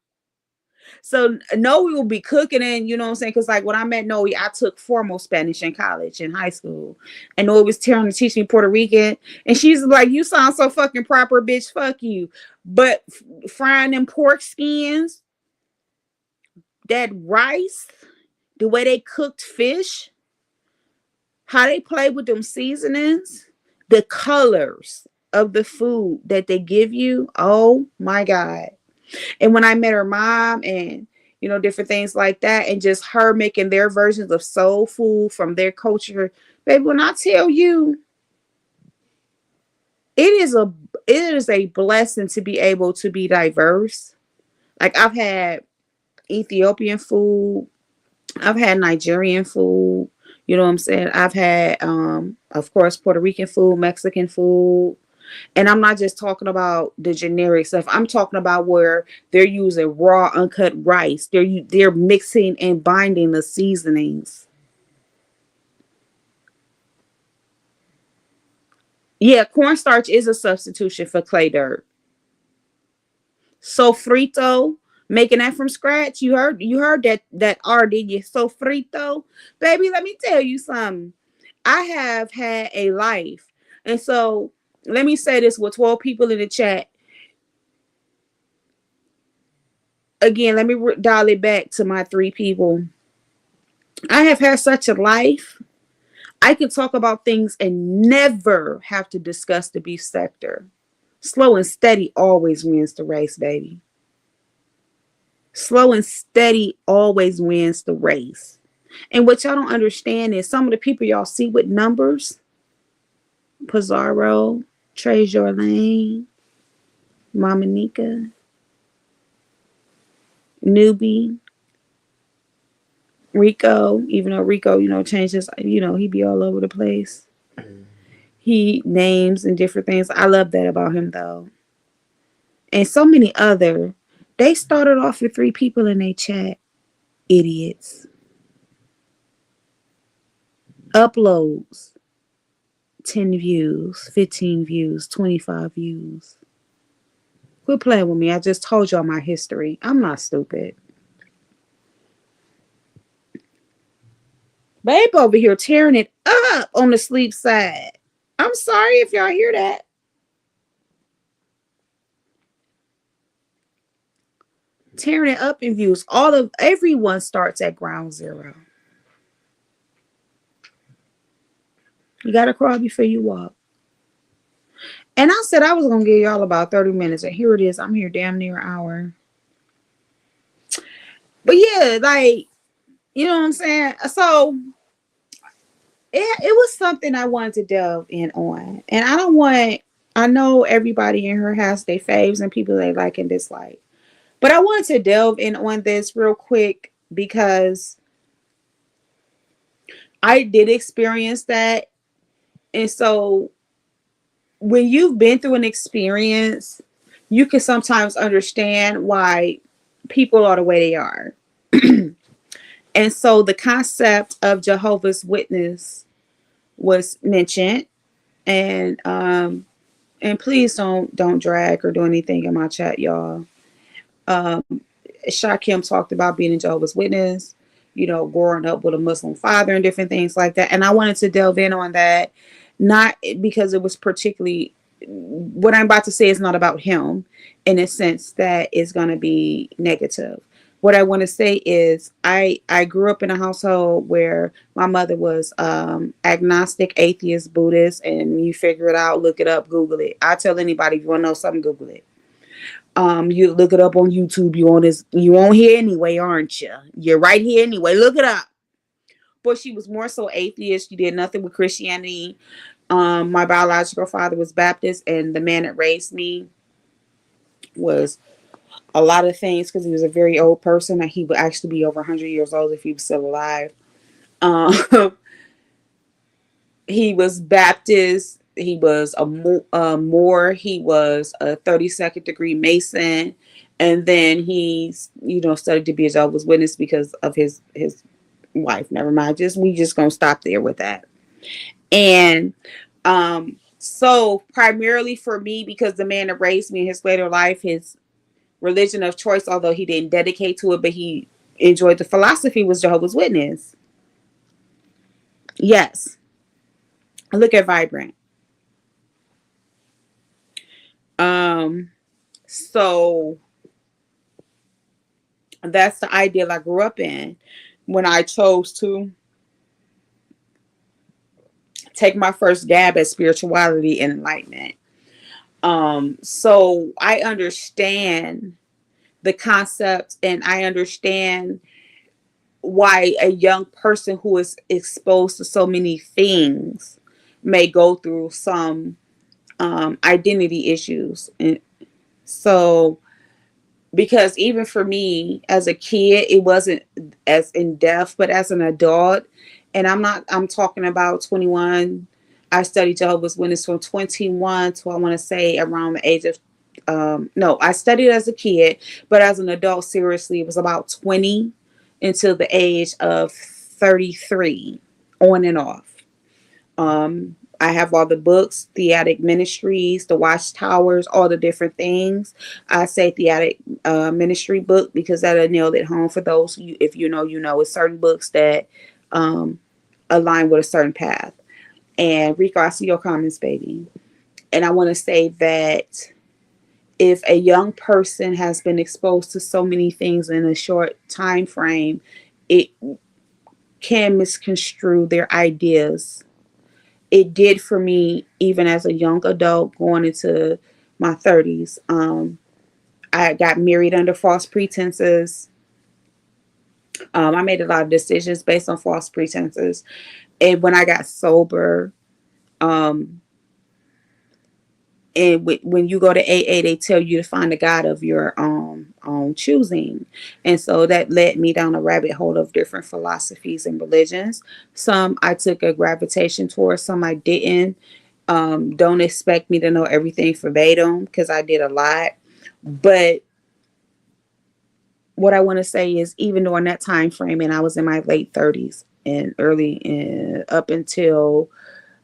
So Noe will be cooking, and you know what I'm saying? Because like when I met Noe, I took formal Spanish in college, in high school. And Noe was trying to teach me Puerto Rican. And she's like, you sound so fucking proper, bitch. Fuck you. But frying them pork skins, that rice, the way they cooked fish, how they play with them seasonings, the colors of the food that they give you. Oh my God. And when I met her mom and, you know, different things like that, and just her making their versions of soul food from their culture, baby, when I tell you, it is a blessing to be able to be diverse. Like I've had Ethiopian food, I've had Nigerian food, you know what I'm saying? I've had of course Puerto Rican food, Mexican food. And I'm not just talking about the generic stuff. I'm talking about where they're using raw uncut rice. They're mixing and binding the seasonings. Yeah, cornstarch is a substitution for clay dirt. Sofrito, making that from scratch. You heard that R, did you? Sofrito. Baby, let me tell you something. I have had a life. And so let me say this with 12 people in the chat. Again, let me dial it back to my three people. I have had such a life. I can talk about things and never have to discuss the beef sector. Slow and steady always wins the race, baby. Slow and steady always wins the race. And what y'all don't understand is some of the people y'all see with numbers, Pizarro, Trey Jorlane, Mama Nika, Newbie, Rico, even though Rico, you know, changes, you know, he be all over the place. He names and different things. I love that about him though. And so many other. They started off with three people in their chat. Idiots. Uploads. 10 views, 15 views, 25 views. Quit playing with me. I just told y'all my history. I'm not stupid. Babe over here tearing it up on the sleep side. I'm sorry if y'all hear that. Tearing it up in views. Everyone starts at ground zero. You gotta crawl before you walk. And I said I was gonna give y'all about 30 minutes, and here it is. I'm here damn near an hour. But yeah, like, you know what I'm saying? So it was something I wanted to delve in on. And I know everybody in here has their faves and people they like and dislike. But I wanted to delve in on this real quick because I did experience that. And so when you've been through an experience, you can sometimes understand why people are the way they are. And so the concept of Jehovah's Witness was mentioned, and please don't drag or do anything in my chat, y'all. Shakim talked about being a Jehovah's Witness, growing up with a Muslim father and different things like that. And I wanted to delve in on that, not because it was particularly what I'm about to say is not about him in a sense that is going to be negative. What I want to say is I grew up in a household where my mother was agnostic, atheist, Buddhist, and you figure it out, look it up, Google it. I tell anybody if you want to know something, Google it. You look it up on YouTube. You on here anyway, aren't you? You're right here anyway. Look it up. But she was more so atheist. She did nothing with Christianity. My biological father was Baptist, and the man that raised me was a lot of things because he was a very old person, and he would actually be over 100 years old if he was still alive. Um, he was Baptist. He was a Moor. He was a 32nd degree Mason, and then he, studied to be a Jehovah's Witness because of his wife. Never mind. We just gonna stop there with that. And so primarily for me, because the man that raised me in his later life, his religion of choice, although he didn't dedicate to it, but he enjoyed the philosophy, was Jehovah's Witness. Yes. Look at Vibrant. So that's the ideal I grew up in when I chose to take my first dab at spirituality and enlightenment. So I understand the concept, and I understand why a young person who is exposed to so many things may go through some identity issues. And so, because even for me as a kid, it wasn't as in depth, but as an adult, and I'm talking about 21. I studied Jehovah's Witness from 21 to, I want to say, around the age of, no, I studied as a kid, but as an adult, seriously, it was about 20 until the age of 33, on and off. I have all the books, Theatic Ministries, the Watchtowers, all the different things. I say Theatic Ministry book because that'll nail it home for those who, if you know, it's certain books that align with a certain path. And Rico, I see your comments, baby. And I want to say that if a young person has been exposed to so many things in a short time frame, it can misconstrue their ideas. It did for me, even as a young adult going into my 30s. I got married under false pretenses. I made a lot of decisions based on false pretenses. And when I got sober, and when you go to AA, they tell you to find a God of your own choosing. And so that led me down a rabbit hole of different philosophies and religions. Some I took a gravitation towards, some I didn't. Don't expect me to know everything verbatim because I did a lot. But what I want to say is, even during that time frame, and I was in my late 30s and up until,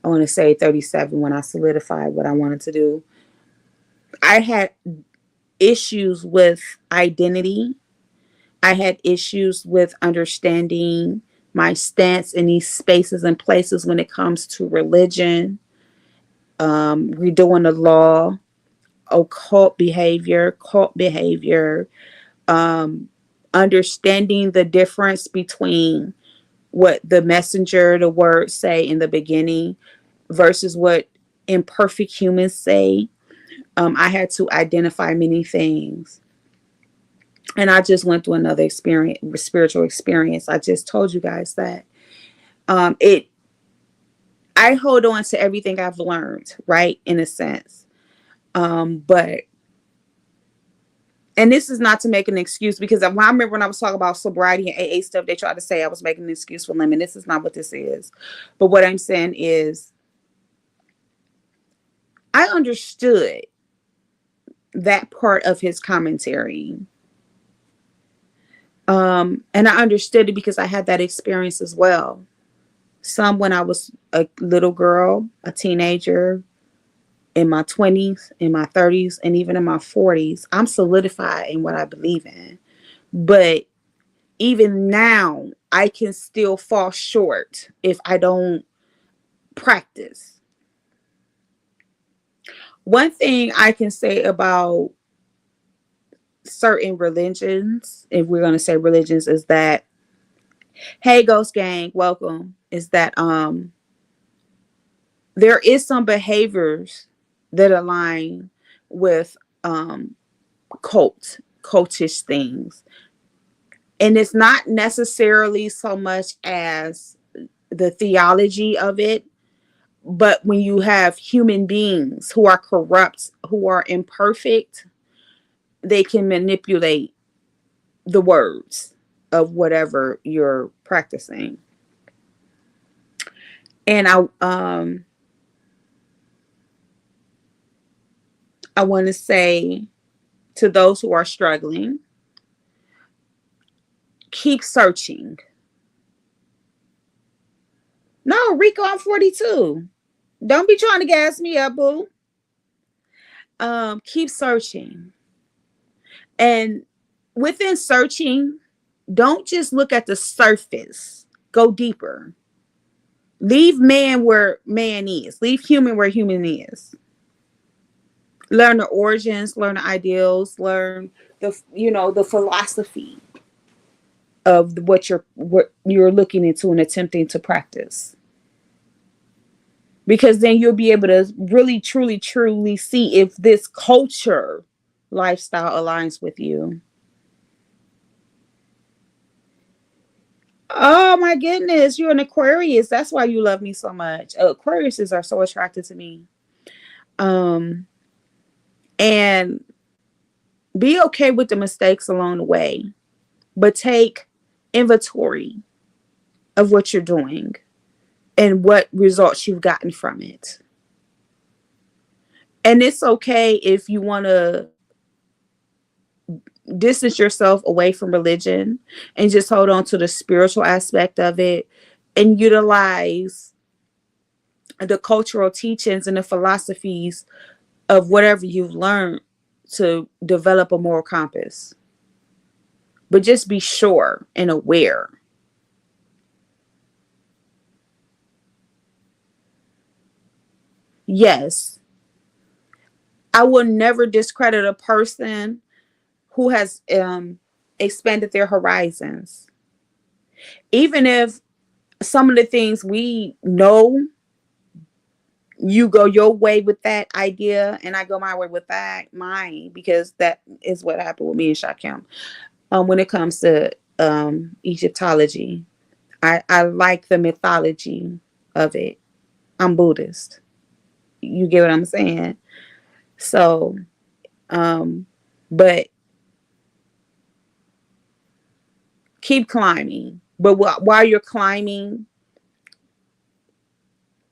I want to say, 37 when I solidified what I wanted to do, I had issues with identity. I had issues with understanding my stance in these spaces and places when it comes to religion, redoing the law, occult behavior, cult behavior, understanding the difference between what the messenger, the word say in the beginning versus what imperfect humans say. I had to identify many things. And I just went through another spiritual experience. I just told you guys that. It I hold on to everything I've learned, right? In a sense. But and this is not to make an excuse, because I remember when I was talking about sobriety and AA stuff, they tried to say I was making an excuse for Lemon. This is not what this is. But what I'm saying is I understood that part of his commentary. And I understood it because I had that experience as well. Some when I was a little girl, a teenager, in my 20s, in my 30s, and even in my 40s. I'm solidified in what I believe in. But even now, I can still fall short if I don't practice. One thing I can say about certain religions, if we're going to say religions, is that, hey, Ghost Gang, welcome, is that there is some behaviors that align with cultish things. And it's not necessarily so much as the theology of it, but when you have human beings who are corrupt, who are imperfect, they can manipulate the words of whatever you're practicing. And I want to say to those who are struggling, keep searching. No, Rico, I'm 42. Don't be trying to gas me up, boo. Keep searching. And within searching, don't just look at the surface. Go deeper. Leave man where man is. Leave human where human is. Learn the origins, learn the ideals, learn the philosophy of what you're looking into and attempting to practice. Because then you'll be able to really truly truly see if this culture lifestyle aligns with you. Oh my goodness, you're an Aquarius. That's why you love me so much. Aquariuses are so attracted to me. Um, and be okay with the mistakes along the way, but take inventory of what you're doing and what results you've gotten from it. And it's okay if you want to distance yourself away from religion and just hold on to the spiritual aspect of it and utilize the cultural teachings and the philosophies of whatever you've learned to develop a moral compass. But just be sure and aware. Yes, I will never discredit a person who has expanded their horizons. Even if some of the things we know, you go your way with that idea and I go my way with mine, because that is what happened with me and Shakim. When it comes to Egyptology, I like the mythology of it. I'm Buddhist. You get what I'm saying? So, but keep climbing. But while you're climbing,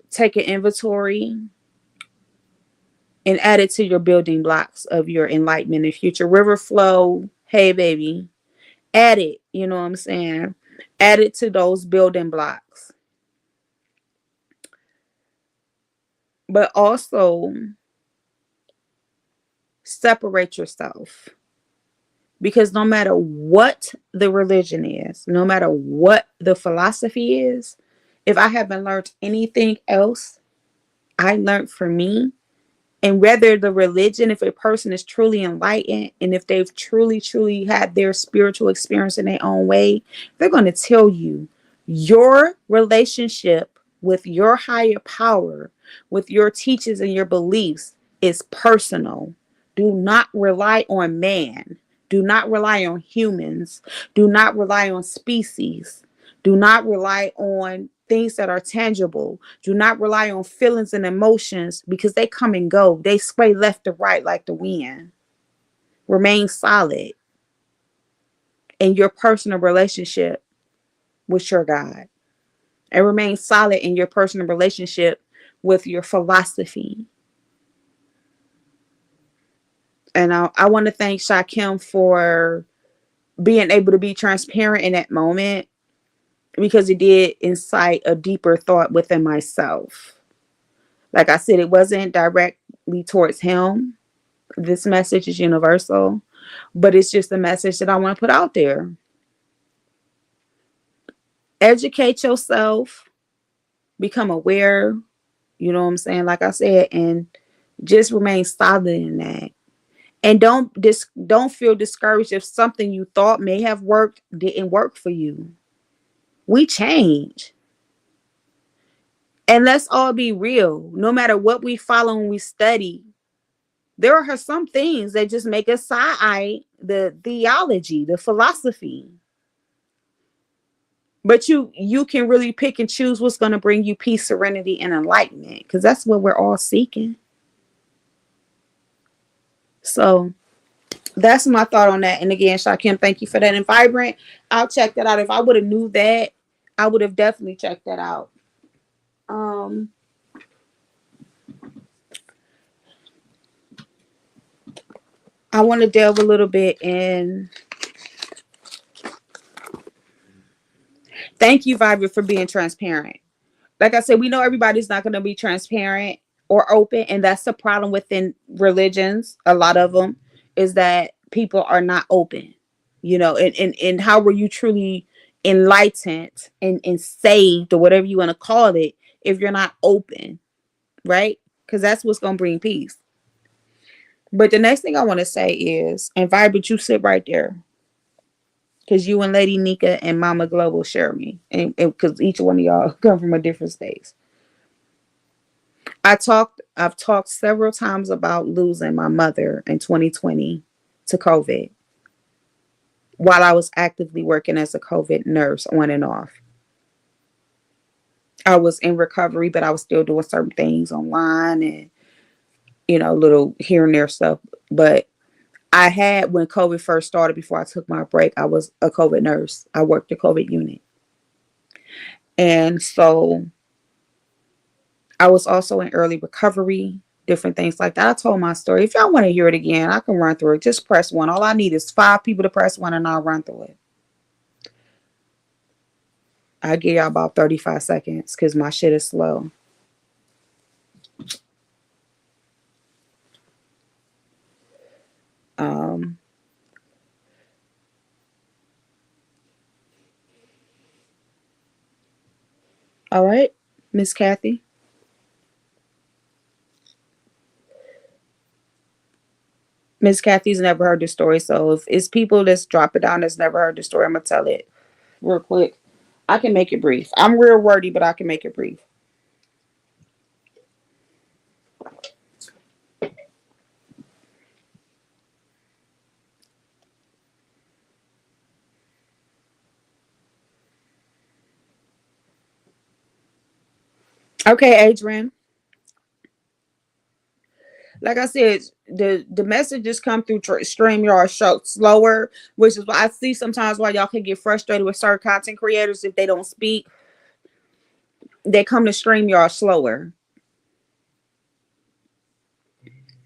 take an inventory and add it to your building blocks of your enlightenment and future. River flow, hey baby, add it. You know what I'm saying? Add it to those building blocks. But also separate yourself. Because no matter what the religion is, no matter what the philosophy is, if I haven't learned anything else, I learned for me. And whether the religion, if a person is truly enlightened and if they've truly, truly had their spiritual experience in their own way, they're going to tell you your relationship with your higher power, with your teachings and your beliefs is personal. Do not rely on man. Do not rely on humans. Do not rely on species. Do not rely on things that are tangible. Do not rely on feelings and emotions because they come and go. They sway left to right like the wind. Remain solid in your personal relationship with your God, and remain solid in your personal relationship with your philosophy. And I want to thank Shakim for being able to be transparent in that moment because it did incite a deeper thought within myself. Like I said, it wasn't directly towards him. This message is universal, but it's just a message that I want to put out there. Educate yourself, become aware, you know what I'm saying? Like I said, and just remain solid in that. And don't feel discouraged if something you thought may have worked didn't work for you. We change. And let's all be real. No matter what we follow and we study, there are some things that just make us side-eye the theology, the philosophy. But you can really pick and choose what's going to bring you peace, serenity, and enlightenment, because that's what we're all seeking. So that's my thought on that. And again, Shakim, thank you for that. And Vibrant, I'll check that out. If I would have knew that, I would have definitely checked that out. Um, I want to delve a little bit in. Thank you, Vibrant, for being transparent. Like I said, we know everybody's not going to be transparent or open, and that's the problem within religions. A lot of them is that people are not open, and how were you truly enlightened and saved, or whatever you want to call it, if you're not open, right? Because that's what's going to bring peace. But the next thing I want to say is, and Vibrant, you sit right there, because you and Lady Nika and Mama Global share me, and because each one of y'all come from a different state. I've talked several times about losing my mother in 2020 to COVID while I was actively working as a COVID nurse on and off. I was in recovery, but I was still doing certain things online and, little here and there stuff. But I had, when COVID first started, before I took my break, I was a COVID nurse. I worked the COVID unit. And so I was also in early recovery, different things like that. I told my story. If y'all want to hear it again, I can run through it. Just press one. All I need is 5 people to press one, and I'll run through it. I'll give y'all about 35 seconds because my shit is slow. All right, Miss Kathy. Miss Kathy's never heard the story, so if it's people that's drop it down that's never heard the story, I'm gonna tell it real quick. I can make it brief. I'm real wordy, but I can make it brief. Okay, Adrian. Like I said, the messages come through StreamYard show slower, which is why I see sometimes why y'all can get frustrated with certain content creators if they don't speak. They come to StreamYard slower.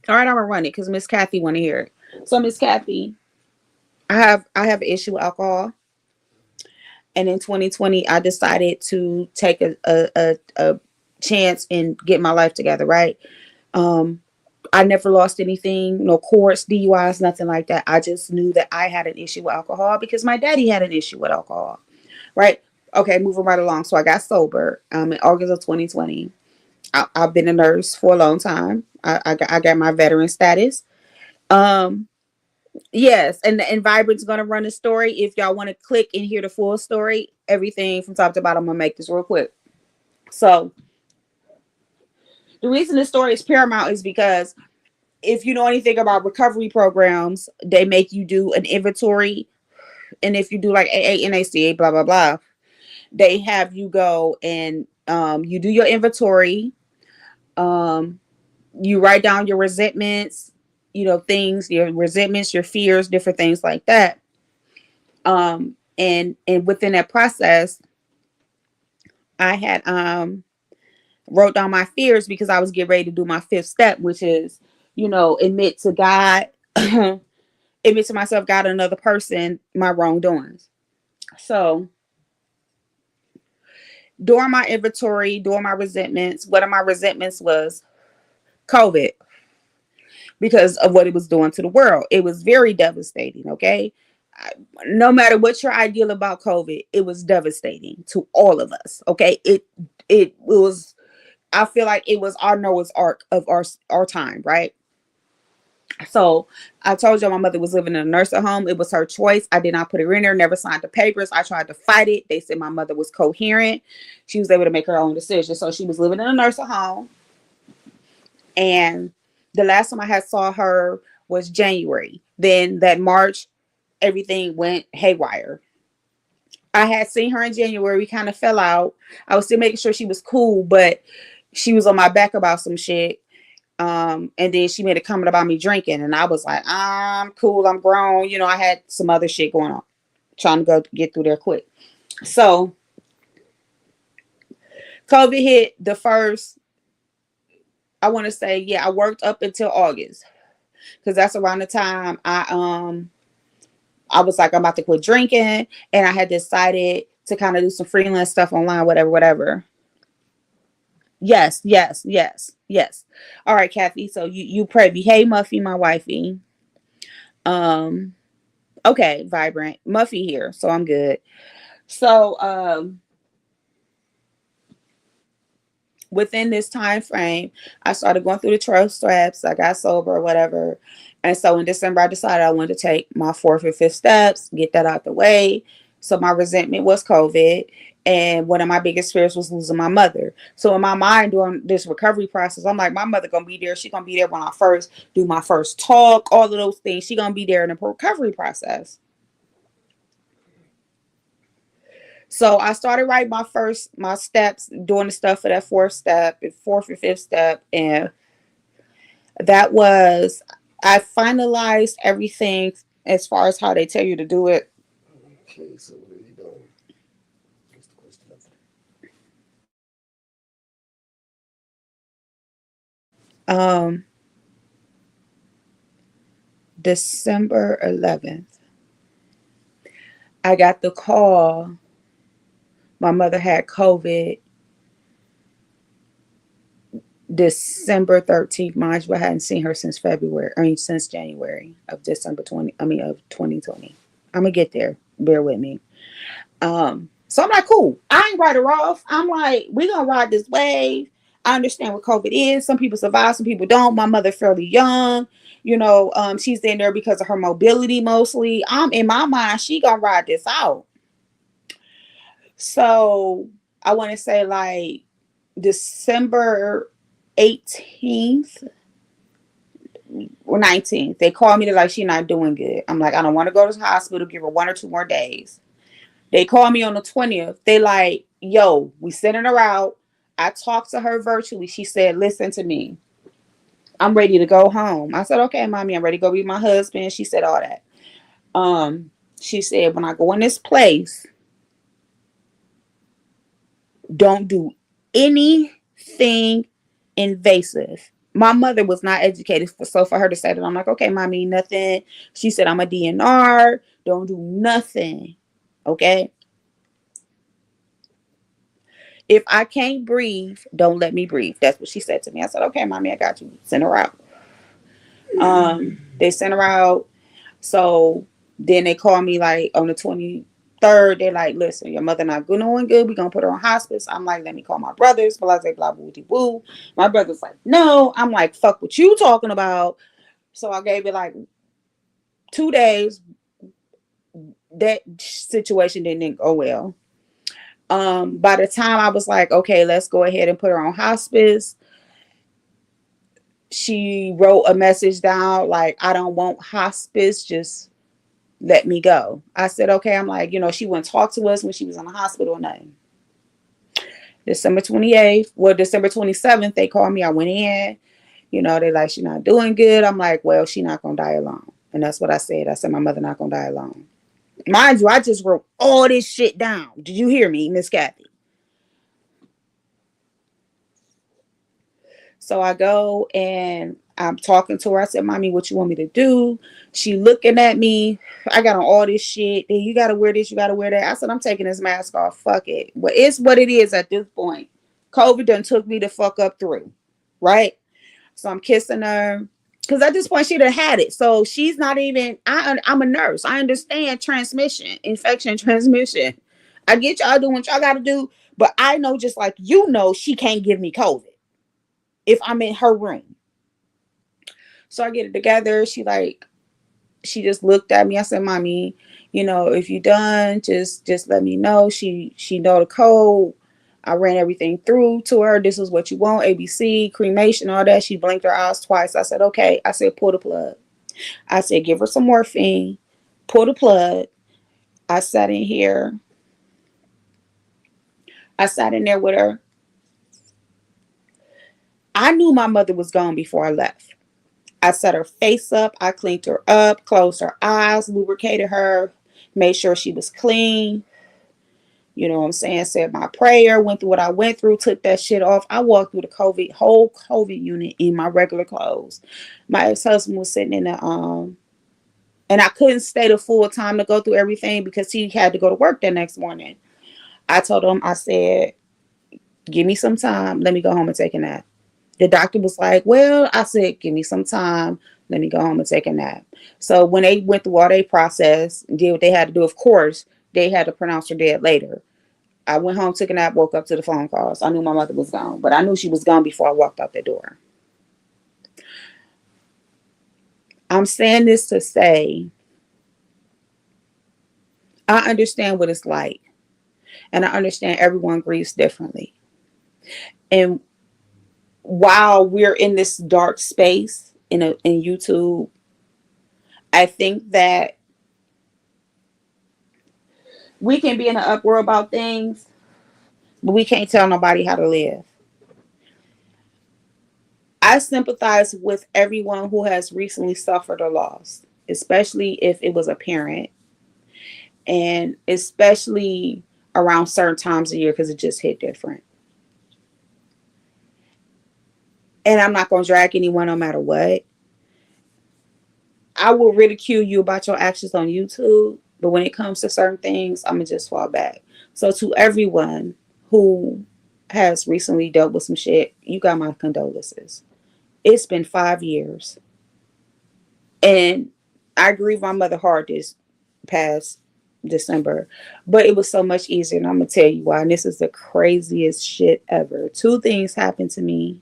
All right, I'm gonna run it because Miss Kathy want to hear it. So, Miss Kathy, I have an issue with alcohol, and in 2020, I decided to take a chance and get my life together. Right. Um, I never lost anything, no courts, DUIs, nothing like that. I just knew that I had an issue with alcohol because my daddy had an issue with alcohol, right? Okay, moving right along. So I got sober in August of 2020. I've been a nurse for a long time. I got my veteran status. Um, yes, and Vibrant's gonna run the story. If y'all want to click and hear the full story, everything from top to bottom, I'm gonna make this real quick. So the reason this story is paramount is because if you know anything about recovery programs, they make you do an inventory. And if you do like AA, NACA, blah, blah, blah, They have you go and you do your inventory. Um, you write down your resentments, things, your resentments, your fears, different things like that. And within that process, I had wrote down my fears because I was getting ready to do my fifth step, which is, admit to God, admit to myself, God, another person, my wrongdoings. So during my inventory, during my resentments, one of my resentments was COVID because of what it was doing to the world. It was very devastating. Okay. No matter what your ideal about COVID, it was devastating to all of us. Okay. It was, I feel like it was our Noah's Ark of our time, right? So I told you my mother was living in a nursing home. It was her choice. I did not put her in there, never signed the papers. I tried to fight it. They said my mother was coherent. She was able to make her own decision. So she was living in a nursing home. And the last time I had saw her was January. Then that March, everything went haywire. I had seen her in January. We kind of fell out. I was still making sure she was cool, but she was on my back about some shit. And then she made a comment about me drinking, and I was like, I'm cool, I'm grown. I had some other shit going on, trying to go get through there quick. So COVID hit the first, I want to say, yeah, I worked up until August because that's around the time I was like, I'm about to quit drinking, and I had decided to kind of do some freelance stuff online, whatever, whatever. Yes, yes, yes, yes. All right, Kathy. So you pray. Hey, Muffy, my wifey. Um, okay, Vibrant. Muffy here, so I'm good. So within this time frame, I started going through the 12 steps. I got sober or whatever. And so in December, I decided I wanted to take my fourth and fifth steps, get that out the way. So my resentment was COVID. And one of my biggest fears was losing my mother. So in my mind, during this recovery process, I'm like, my mother gonna be there. She gonna be there when I first do my first talk, all of those things. She gonna be there in the recovery process. So I started writing my steps, doing the stuff for that fourth and fifth step, and that was, I finalized everything as far as how they tell you to do it. Okay, so what are you doing? What's the question of um December 11th, I got the call. My mother had COVID December 13th. Mind you, I hadn't seen her since February. I mean, since January of December 20. I mean, of 2020. I'm gonna get there. Bear with me. So I'm like, cool. I ain't write her off. I'm like, we gonna ride this wave. I understand what COVID is. Some people survive, some people don't. My mother fairly young. She's in there because of her mobility mostly. In my mind, she gonna ride this out. So I want to say like December 18th or 19th, they called me to like she not doing good. I'm like, I don't want to go to the hospital. Give her 1 or 2 more days. They called me on the 20th. They like, yo, we sending her out. I talked to her virtually. She said, listen to me. I'm ready to go home. I said, okay, mommy, I'm ready to go be my husband. She said all that. She said, when I go in this place, don't do anything invasive. My mother was not educated, so for her to say that, I'm like, okay, mommy, nothing. She said, I'm a DNR. Don't do nothing. Okay. If I can't breathe, don't let me breathe. That's what she said to me. I said, okay, mommy, I got you. Send her out. They sent her out. So then they called me like on the 23rd. They're like, listen, your mother not doing good. We're going to put her on hospice. I'm like, let me call my brothers. Blah, blah, blah, blah, blah. My brother's like, no. I'm like, fuck what you talking about. So I gave it like 2 days. That situation didn't go well. By the time I was like, okay, let's go ahead and put her on hospice, she wrote a message down like, I don't want hospice, just let me go. I said, okay. I'm like, she wouldn't talk to us when she was in the hospital or nothing. December 28th, well, December 27th, they called me. I went in. They like, she not doing good. I'm like, well, she not going to die alone. And that's what I said. I said, my mother not going to die alone. Mind you, I just wrote all this shit down. Did you hear me, Miss Kathy? So I go and I'm talking to her. I said, Mommy, what you want me to do? She looking at me. I got on all this shit. Then you got to wear this. You got to wear that. I said, I'm taking this mask off. Fuck it. Well, it's what it is at this point. COVID done took me the fuck up through. Right? So I'm kissing her. Because at this point, she done had it. So she's not even, I'm a nurse. I understand transmission, infection transmission. I get y'all doing what y'all got to do. But I know, just like she can't give me COVID if I'm in her room. So I get it together. She just looked at me. I said, Mommy, if you done, just let me know. She know the code. I ran everything through to her. This is what you want, ABC, cremation, all that. She blinked her eyes twice. I said, okay. I said, pull the plug. I said, give her some morphine, pull the plug. I sat in here. I sat in there with her. I knew my mother was gone before I left. I set her face up. I cleaned her up, closed her eyes, lubricated her, made sure she was clean. You know what I'm saying? Said my prayer, went through what I went through, took that shit off. I walked through the whole COVID unit in my regular clothes. My ex-husband was sitting in the and I couldn't stay the full time to go through everything because he had to go to work that next morning. I told him, I said, give me some time. Let me go home and take a nap. The doctor was like, well, I said, give me some time. Let me go home and take a nap. So when they went through all their process, did what they had to do, of course, they had to pronounce her dead later. I went home, took a nap, woke up to the phone calls. I knew my mother was gone, but I knew she was gone before I walked out the door. I'm saying this to say, I understand what it's like. And I understand everyone grieves differently. And while we're in this dark space in YouTube, I think that we can be in an uproar about things, but we can't tell nobody how to live. I sympathize with everyone who has recently suffered a loss, especially if it was a parent, and especially around certain times of year because it just hit different. And I'm not going to drag anyone no matter what. I will ridicule you about your actions on YouTube, but when it comes to certain things, I'm going to just fall back. So to everyone who has recently dealt with some shit, you got my condolences. It's been 5 years. And I grieved my mother hard this past December, but it was so much easier. And I'm going to tell you why. And this is the craziest shit ever. Two things happened to me.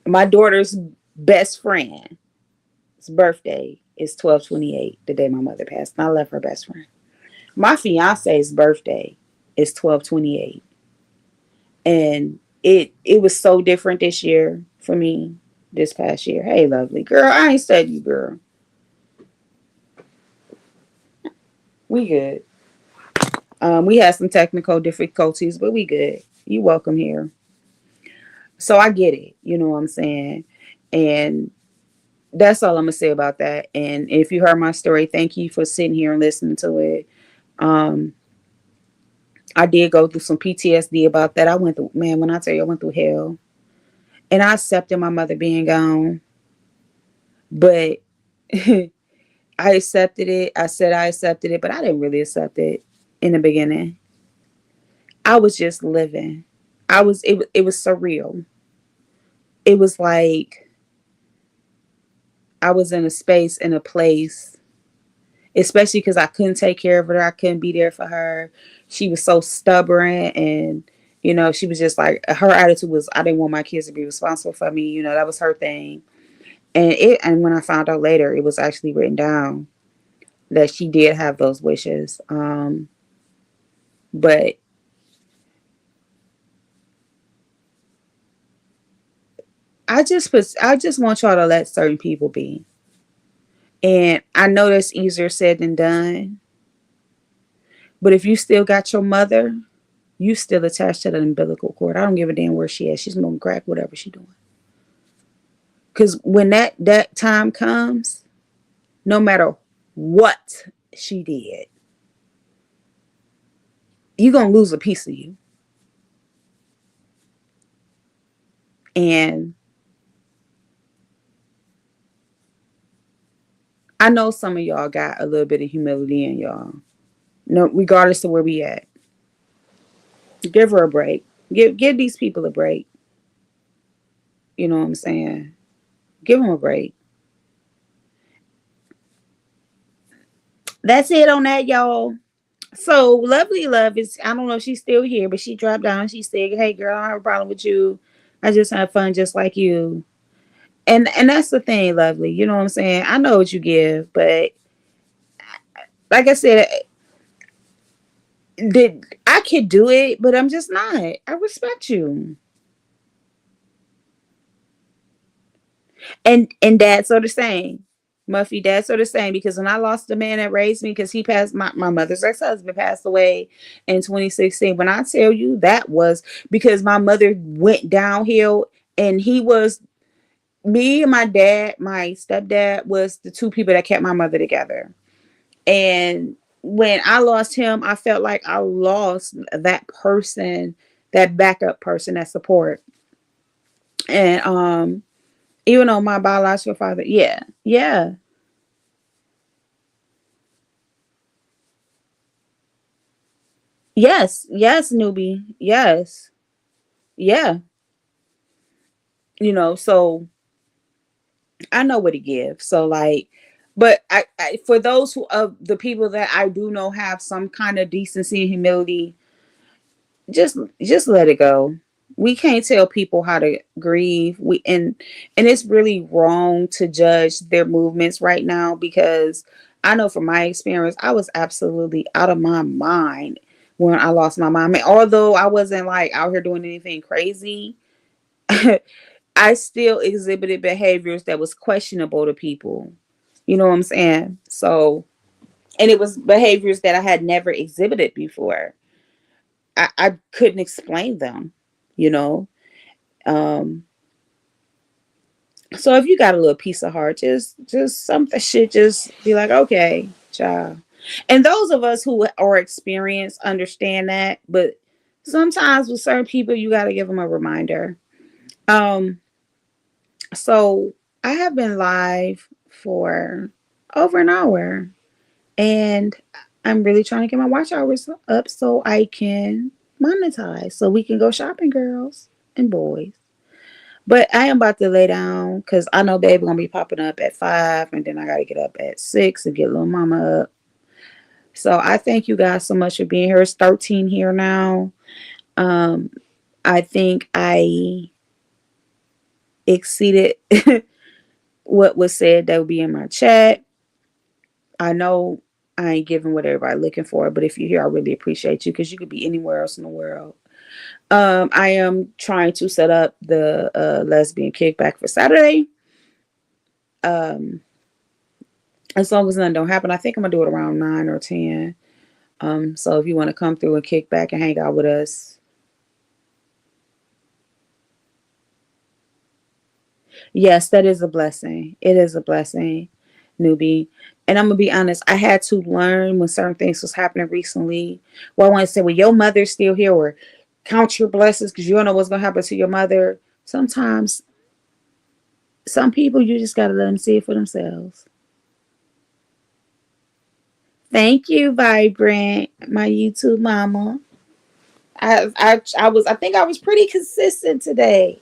My daughter's best friend's birthday is 12/28, the day my mother passed. And I love her best friend. My fiance's birthday is 12/28. And it was so different this year for me, this past year. Hey, lovely girl, I ain't said you, girl. We good. We had some technical difficulties, but we good. You welcome here. So I get it. You know what I'm saying? And that's all I'm gonna say about that. And if you heard my story, thank you for sitting here and listening to it. Um, I did go through some PTSD about that. I went through, man, when I tell you I went through hell. And I accepted my mother being gone. But I accepted it. I said I accepted it, but I didn't really accept it in the beginning. I was just living. It was surreal. It was like I was in a space, in a place, especially because I couldn't take care of her. I couldn't be there for her. She was so stubborn, and she was just like, her attitude was, I didn't want my kids to be responsible for me. That was her thing. And when I found out later, it was actually written down that she did have those wishes. But I just want y'all to let certain people be. And I know that's easier said than done. But if you still got your mother, you still attached to the umbilical cord. I don't give a damn where she is. She's smoking crack, whatever she doing. Because when that time comes, no matter what she did, you're gonna lose a piece of you. And I know some of y'all got a little bit of humility in y'all. No, regardless of where we at. Give her a break. Give these people a break. You know what I'm saying? Give them a break. That's it on that, y'all. So lovely love is, I don't know if she's still here, but she dropped down. She said, "Hey girl, I don't have a problem with you. I just have fun just like you." And that's the thing, lovely. You know what I'm saying? I know what you give, but like I said, did I could do it, but I'm just not. I respect you. And dads are the same. Muffy, dads are the same, because when I lost the man that raised me, because he passed, my mother's ex-husband passed away in 2016. When I tell you, that was because my mother went downhill, and he was, me and my dad, my stepdad was the two people that kept my mother together. And when I lost him, I felt like I lost that person, that backup person, that support. And even though my biological father, yeah, yeah, yes, yes, newbie, yes, yeah, so I know what he gives. So like, but I for those who, of the people that I do know have some kind of decency and humility, just let it go. We can't tell people how to grieve. And it's really wrong to judge their movements right now, because I know from my experience, I was absolutely out of my mind when I lost my mom. And although I wasn't like out here doing anything crazy, I still exhibited behaviors that was questionable to people. You know what I'm saying? So, and it was behaviors that I had never exhibited before. I couldn't explain them, you know. Um, so if you got a little piece of heart, just something shit, just be like, okay, child. And those of us who are experienced understand that, but sometimes with certain people, you got to give them a reminder. Um, so I have been live for over an hour, and I'm really trying to get my watch hours up so I can monetize, so we can go shopping, girls and boys. But I am about to lay down because I know baby gonna be popping up at 5, and then I gotta get up at 6 and get little mama up. So I thank you guys so much for being here. It's 13 here now. Um, I think I exceeded what was said that would be in my chat. I know I ain't giving what everybody looking for, but if you're here, I really appreciate you, because you could be anywhere else in the world. I am trying to set up the lesbian kickback for Saturday. Um, as long as nothing don't happen, I think I'm gonna do it around 9 or 10. So if you want to come through and kick back and hang out with us, yes, that is a blessing. It is a blessing, newbie. And I'm gonna be honest, I had to learn when certain things was happening recently. Well, I want to say, well, your mother's still here, or count your blessings, because you don't know what's gonna happen to your mother. Sometimes, some people, you just gotta let them see it for themselves. Thank you, Vibrant, my YouTube mama. I think I was pretty consistent today.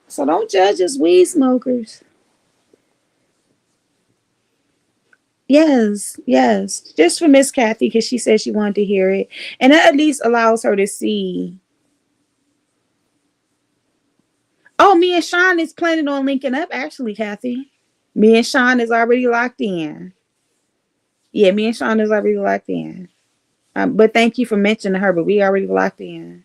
So don't judge us weed smokers. Yes, yes. Just for Miss Kathy, because she said she wanted to hear it. And that at least allows her to see. Oh, me and Sean is planning on linking up, actually, Kathy. Me and Sean is already locked in. Yeah, me and Sean is already locked in. But thank you for mentioning her, but we already locked in.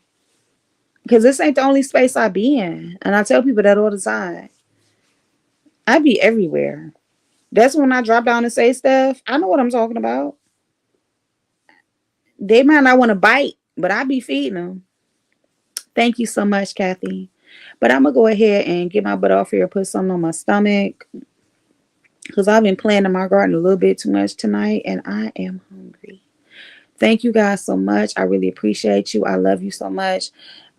Because this ain't the only space I be in. And I tell people that all the time. I be everywhere. That's when I drop down and say stuff. I know what I'm talking about. They might not want to bite, but I be feeding them. Thank you so much, Kathy. But I'm gonna go ahead and get my butt off here, put something on my stomach, because I've been playing in my garden a little bit too much tonight, and I am hungry. Thank you guys so much. I really appreciate you. I love you so much.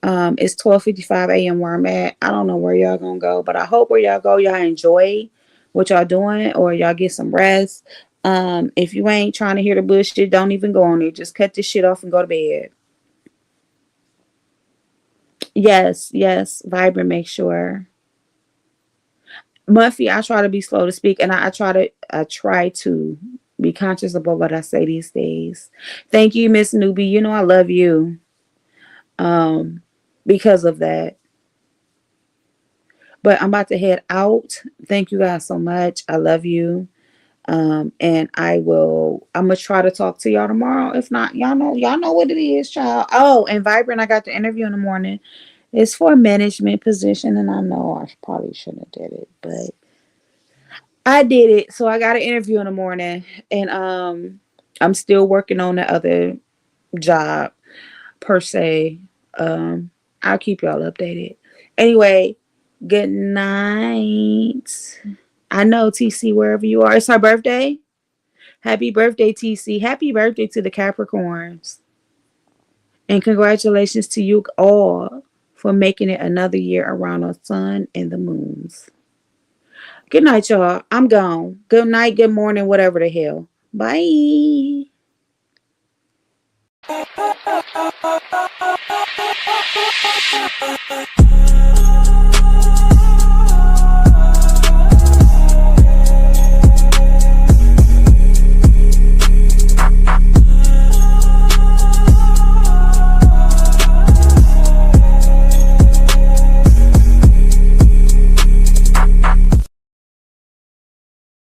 It's 12:55 a.m. where I'm at. I don't know where y'all gonna go, but I hope where y'all go, y'all enjoy what y'all doing, or y'all get some rest. If you ain't trying to hear the bullshit, don't even go on it. Just cut this shit off and go to bed. Yes, yes. Vibrant, make sure. Muffy, I try to be slow to speak, and I try to be conscious about what I say these days. Thank you, Miss Newbie. You know I love you. Um, because of that. But I'm about to head out. Thank you guys so much. I love you. And I'm gonna try to talk to y'all tomorrow. If not, y'all know what it is, child. Oh, and Vibrant, I got the interview in the morning. It's for a management position, and I know I probably shouldn't have did it, but I did it. So I got an interview in the morning, and I'm still working on the other job per se. Um, I'll keep y'all updated. Anyway, good night. I know TC, wherever you are, it's her birthday. Happy birthday, TC. Happy birthday to the Capricorns. And congratulations to you all for making it another year around the sun and the moons. Good night, y'all. I'm gone. Good night, good morning, whatever the hell. Bye.